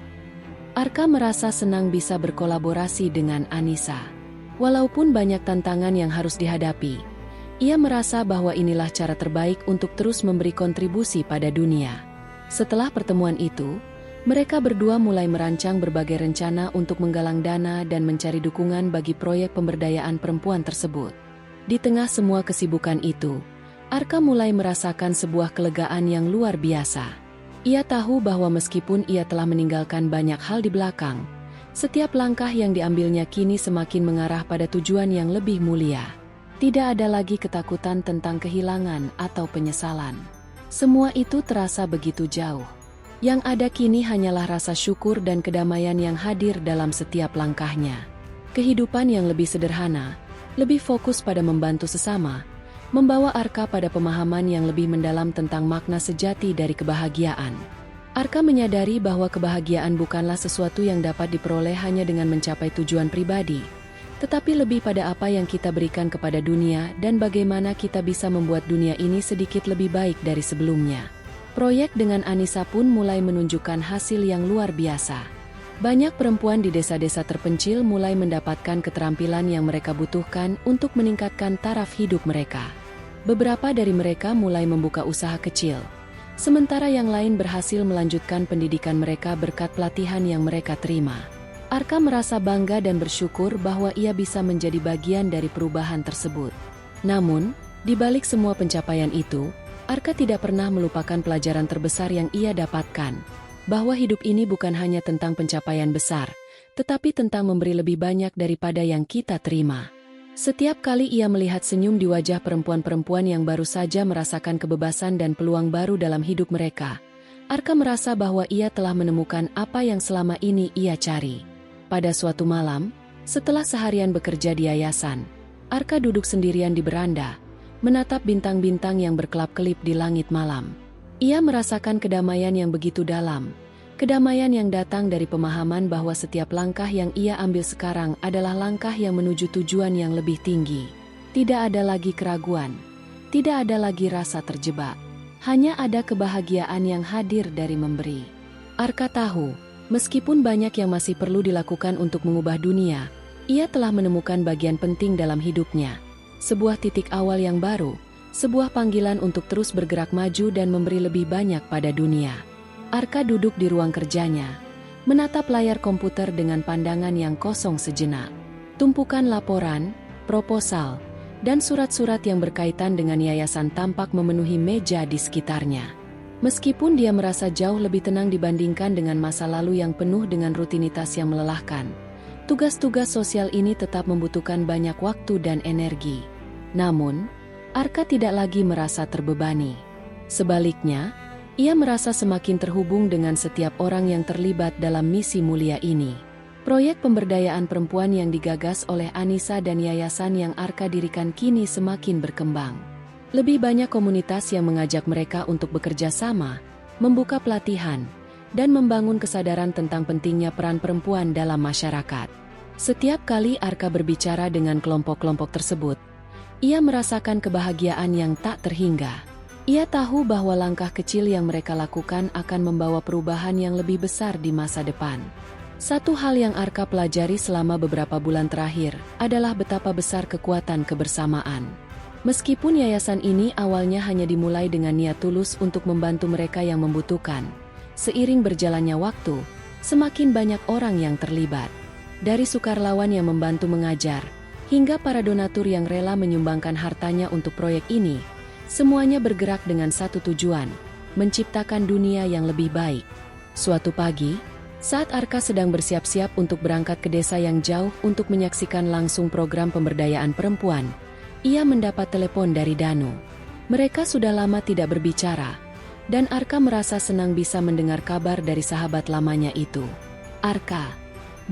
Arka merasa senang bisa berkolaborasi dengan Anissa. Walaupun banyak tantangan yang harus dihadapi, ia merasa bahwa inilah cara terbaik untuk terus memberi kontribusi pada dunia. Setelah pertemuan itu, mereka berdua mulai merancang berbagai rencana untuk menggalang dana dan mencari dukungan bagi proyek pemberdayaan perempuan tersebut. Di tengah semua kesibukan itu, Arka mulai merasakan sebuah kelegaan yang luar biasa. Ia tahu bahwa meskipun ia telah meninggalkan banyak hal di belakang, setiap langkah yang diambilnya kini semakin mengarah pada tujuan yang lebih mulia. Tidak ada lagi ketakutan tentang kehilangan atau penyesalan. Semua itu terasa begitu jauh. Yang ada kini hanyalah rasa syukur dan kedamaian yang hadir dalam setiap langkahnya. Kehidupan yang lebih sederhana, lebih fokus pada membantu sesama, membawa Arka pada pemahaman yang lebih mendalam tentang makna sejati dari kebahagiaan. Arka menyadari bahwa kebahagiaan bukanlah sesuatu yang dapat diperoleh hanya dengan mencapai tujuan pribadi, tetapi lebih pada apa yang kita berikan kepada dunia dan bagaimana kita bisa membuat dunia ini sedikit lebih baik dari sebelumnya. Proyek dengan Anissa pun mulai menunjukkan hasil yang luar biasa. Banyak perempuan di desa-desa terpencil mulai mendapatkan keterampilan yang mereka butuhkan untuk meningkatkan taraf hidup mereka. Beberapa dari mereka mulai membuka usaha kecil, sementara yang lain berhasil melanjutkan pendidikan mereka berkat pelatihan yang mereka terima. Arka merasa bangga dan bersyukur bahwa ia bisa menjadi bagian dari perubahan tersebut. Namun, di balik semua pencapaian itu, Arka tidak pernah melupakan pelajaran terbesar yang ia dapatkan, bahwa hidup ini bukan hanya tentang pencapaian besar, tetapi tentang memberi lebih banyak daripada yang kita terima. Setiap kali ia melihat senyum di wajah perempuan-perempuan yang baru saja merasakan kebebasan dan peluang baru dalam hidup mereka, Arka merasa bahwa ia telah menemukan apa yang selama ini ia cari. Pada suatu malam, setelah seharian bekerja di yayasan, Arka duduk sendirian di beranda, menatap bintang-bintang yang berkelap-kelip di langit malam. Ia merasakan kedamaian yang begitu dalam, kedamaian yang datang dari pemahaman bahwa setiap langkah yang ia ambil sekarang adalah langkah yang menuju tujuan yang lebih tinggi. Tidak ada lagi keraguan, tidak ada lagi rasa terjebak, hanya ada kebahagiaan yang hadir dari memberi. Arka tahu, meskipun banyak yang masih perlu dilakukan untuk mengubah dunia, ia telah menemukan bagian penting dalam hidupnya. Sebuah titik awal yang baru, sebuah panggilan untuk terus bergerak maju dan memberi lebih banyak pada dunia. Arka duduk di ruang kerjanya, menatap layar komputer dengan pandangan yang kosong sejenak. Tumpukan laporan, proposal, dan surat-surat yang berkaitan dengan yayasan tampak memenuhi meja di sekitarnya. Meskipun dia merasa jauh lebih tenang dibandingkan dengan masa lalu yang penuh dengan rutinitas yang melelahkan, tugas-tugas sosial ini tetap membutuhkan banyak waktu dan energi. Namun, Arka tidak lagi merasa terbebani. Sebaliknya, ia merasa semakin terhubung dengan setiap orang yang terlibat dalam misi mulia ini. Proyek pemberdayaan perempuan yang digagas oleh Anissa dan yayasan yang Arka dirikan kini semakin berkembang. Lebih banyak komunitas yang mengajak mereka untuk bekerja sama, membuka pelatihan, dan membangun kesadaran tentang pentingnya peran perempuan dalam masyarakat. Setiap kali Arka berbicara dengan kelompok-kelompok tersebut, ia merasakan kebahagiaan yang tak terhingga. Ia tahu bahwa langkah kecil yang mereka lakukan akan membawa perubahan yang lebih besar di masa depan. Satu hal yang Arka pelajari selama beberapa bulan terakhir adalah betapa besar kekuatan kebersamaan. Meskipun yayasan ini awalnya hanya dimulai dengan niat tulus untuk membantu mereka yang membutuhkan, seiring berjalannya waktu, semakin banyak orang yang terlibat. Dari sukarelawan yang membantu mengajar, hingga para donatur yang rela menyumbangkan hartanya untuk proyek ini, semuanya bergerak dengan satu tujuan, menciptakan dunia yang lebih baik. Suatu pagi, saat Arka sedang bersiap-siap untuk berangkat ke desa yang jauh untuk menyaksikan langsung program pemberdayaan perempuan, ia mendapat telepon dari Danu. Mereka sudah lama tidak berbicara, dan Arka merasa senang bisa mendengar kabar dari sahabat lamanya itu. "Arka,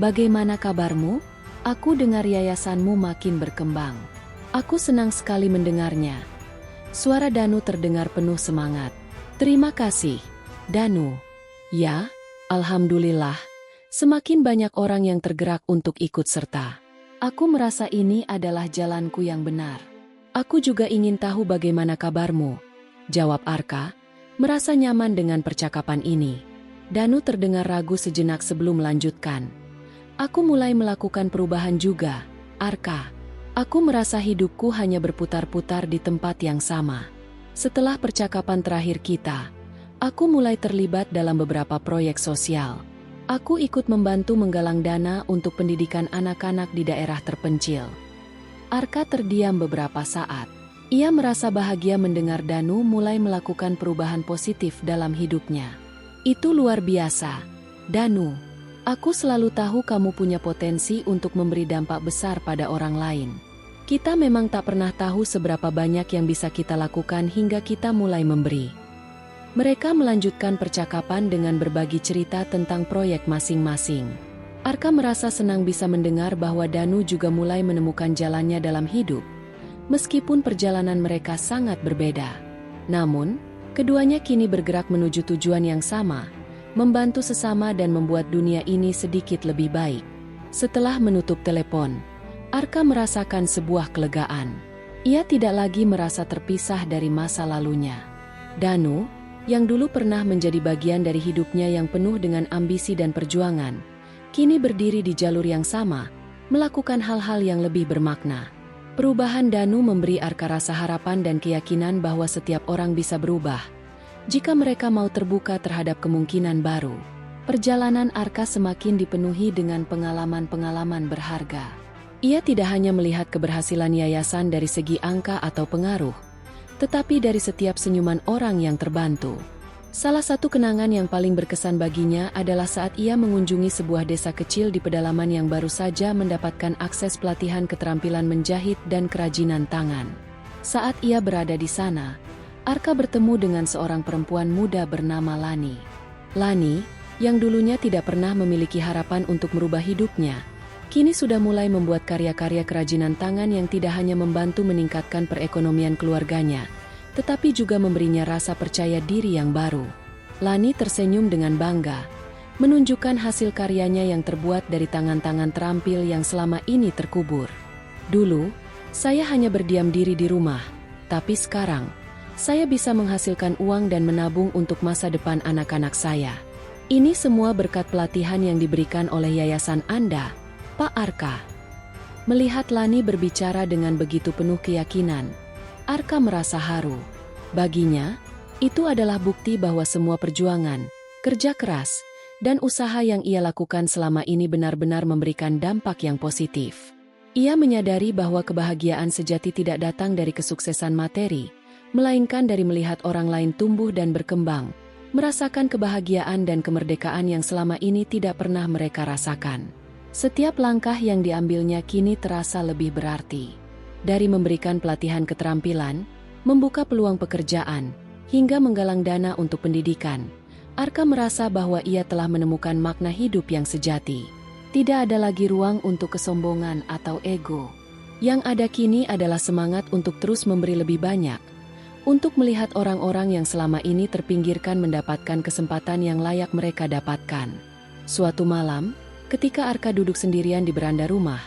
bagaimana kabarmu? Aku dengar yayasanmu makin berkembang." "Aku senang sekali mendengarnya." Suara Danu terdengar penuh semangat. "Terima kasih, Danu." "Ya, alhamdulillah, semakin banyak orang yang tergerak untuk ikut serta. Aku merasa ini adalah jalanku yang benar." "Aku juga ingin tahu bagaimana kabarmu," jawab Arka, merasa nyaman dengan percakapan ini. Danu terdengar ragu sejenak sebelum melanjutkan. "Aku mulai melakukan perubahan juga, Arka. Aku merasa hidupku hanya berputar-putar di tempat yang sama. Setelah percakapan terakhir kita, aku mulai terlibat dalam beberapa proyek sosial. Aku ikut membantu menggalang dana untuk pendidikan anak-anak di daerah terpencil." Arka terdiam beberapa saat. Ia merasa bahagia mendengar Danu mulai melakukan perubahan positif dalam hidupnya. "Itu luar biasa, Danu. Aku selalu tahu kamu punya potensi untuk memberi dampak besar pada orang lain. Kita memang tak pernah tahu seberapa banyak yang bisa kita lakukan hingga kita mulai memberi." Mereka melanjutkan percakapan dengan berbagi cerita tentang proyek masing-masing. Arka merasa senang bisa mendengar bahwa Danu juga mulai menemukan jalannya dalam hidup, meskipun perjalanan mereka sangat berbeda. Namun, keduanya kini bergerak menuju tujuan yang sama, membantu sesama dan membuat dunia ini sedikit lebih baik. Setelah menutup telepon, Arka merasakan sebuah kelegaan. Ia tidak lagi merasa terpisah dari masa lalunya. Danu, yang dulu pernah menjadi bagian dari hidupnya yang penuh dengan ambisi dan perjuangan, kini berdiri di jalur yang sama, melakukan hal-hal yang lebih bermakna. Perubahan Danu memberi Arka rasa harapan dan keyakinan bahwa setiap orang bisa berubah, jika mereka mau terbuka terhadap kemungkinan baru. Perjalanan Arka semakin dipenuhi dengan pengalaman-pengalaman berharga. Ia tidak hanya melihat keberhasilan yayasan dari segi angka atau pengaruh, tetapi dari setiap senyuman orang yang terbantu. Salah satu kenangan yang paling berkesan baginya adalah saat ia mengunjungi sebuah desa kecil di pedalaman yang baru saja mendapatkan akses pelatihan keterampilan menjahit dan kerajinan tangan. Saat ia berada di sana, Arka bertemu dengan seorang perempuan muda bernama Lani. Lani, yang dulunya tidak pernah memiliki harapan untuk merubah hidupnya, kini sudah mulai membuat karya-karya kerajinan tangan yang tidak hanya membantu meningkatkan perekonomian keluarganya, tetapi juga memberinya rasa percaya diri yang baru. Lani tersenyum dengan bangga, menunjukkan hasil karyanya yang terbuat dari tangan-tangan terampil yang selama ini terkubur. "Dulu, saya hanya berdiam diri di rumah, tapi sekarang, saya bisa menghasilkan uang dan menabung untuk masa depan anak-anak saya. Ini semua berkat pelatihan yang diberikan oleh yayasan Anda, Pak Arka." Melihat Lani berbicara dengan begitu penuh keyakinan, Arka merasa haru. Baginya, itu adalah bukti bahwa semua perjuangan, kerja keras, dan usaha yang ia lakukan selama ini benar-benar memberikan dampak yang positif. Ia menyadari bahwa kebahagiaan sejati tidak datang dari kesuksesan materi, melainkan dari melihat orang lain tumbuh dan berkembang, merasakan kebahagiaan dan kemerdekaan yang selama ini tidak pernah mereka rasakan. Setiap langkah yang diambilnya kini terasa lebih berarti. Dari memberikan pelatihan keterampilan, membuka peluang pekerjaan, hingga menggalang dana untuk pendidikan, Arka merasa bahwa ia telah menemukan makna hidup yang sejati. Tidak ada lagi ruang untuk kesombongan atau ego. Yang ada kini adalah semangat untuk terus memberi lebih banyak, untuk melihat orang-orang yang selama ini terpinggirkan mendapatkan kesempatan yang layak mereka dapatkan. Suatu malam, ketika Arka duduk sendirian di beranda rumah,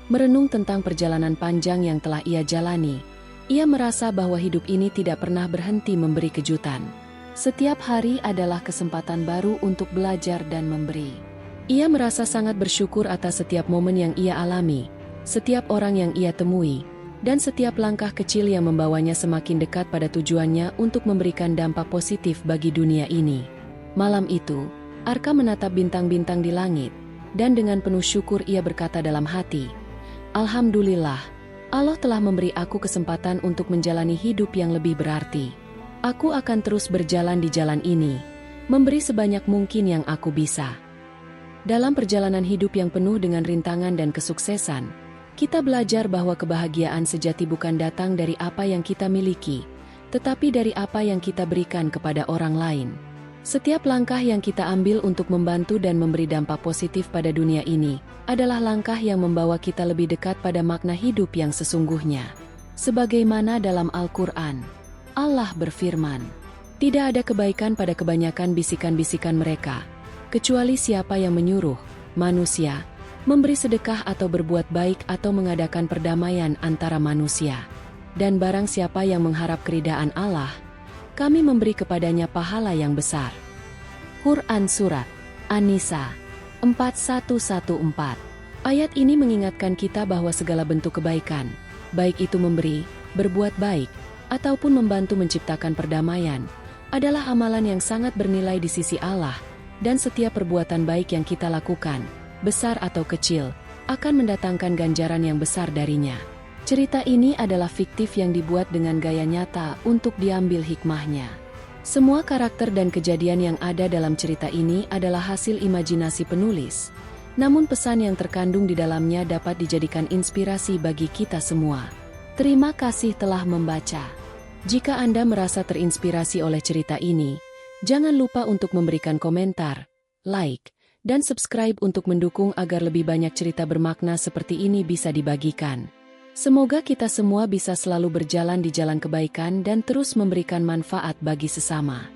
merenung tentang perjalanan panjang yang telah ia jalani, ia merasa bahwa hidup ini tidak pernah berhenti memberi kejutan. Setiap hari adalah kesempatan baru untuk belajar dan memberi. Ia merasa sangat bersyukur atas setiap momen yang ia alami, setiap orang yang ia temui, dan setiap langkah kecil yang membawanya semakin dekat pada tujuannya untuk memberikan dampak positif bagi dunia ini. Malam itu, Arka menatap bintang-bintang di langit, dan dengan penuh syukur ia berkata dalam hati, "Alhamdulillah, Allah telah memberi aku kesempatan untuk menjalani hidup yang lebih berarti. Aku akan terus berjalan di jalan ini, memberi sebanyak mungkin yang aku bisa." Dalam perjalanan hidup yang penuh dengan rintangan dan kesuksesan, kita belajar bahwa kebahagiaan sejati bukan datang dari apa yang kita miliki, tetapi dari apa yang kita berikan kepada orang lain. Setiap langkah yang kita ambil untuk membantu dan memberi dampak positif pada dunia ini adalah langkah yang membawa kita lebih dekat pada makna hidup yang sesungguhnya. Sebagaimana dalam Al-Quran, Allah berfirman, "Tidak ada kebaikan pada kebanyakan bisikan-bisikan mereka, kecuali siapa yang menyuruh manusia memberi sedekah atau berbuat baik atau mengadakan perdamaian antara manusia. Dan barang siapa yang mengharap keridaan Allah, kami memberi kepadanya pahala yang besar." Quran Surat An-Nisa 4114. Ayat ini mengingatkan kita bahwa segala bentuk kebaikan, baik itu memberi, berbuat baik, ataupun membantu menciptakan perdamaian, adalah amalan yang sangat bernilai di sisi Allah, dan setiap perbuatan baik yang kita lakukan, besar atau kecil, akan mendatangkan ganjaran yang besar darinya. Cerita ini adalah fiktif yang dibuat dengan gaya nyata untuk diambil hikmahnya. Semua karakter dan kejadian yang ada dalam cerita ini adalah hasil imajinasi penulis, namun pesan yang terkandung di dalamnya dapat dijadikan inspirasi bagi kita semua. Terima kasih telah membaca. Jika Anda merasa terinspirasi oleh cerita ini, jangan lupa untuk memberikan komentar, like, dan subscribe untuk mendukung agar lebih banyak cerita bermakna seperti ini bisa dibagikan. Semoga kita semua bisa selalu berjalan di jalan kebaikan dan terus memberikan manfaat bagi sesama.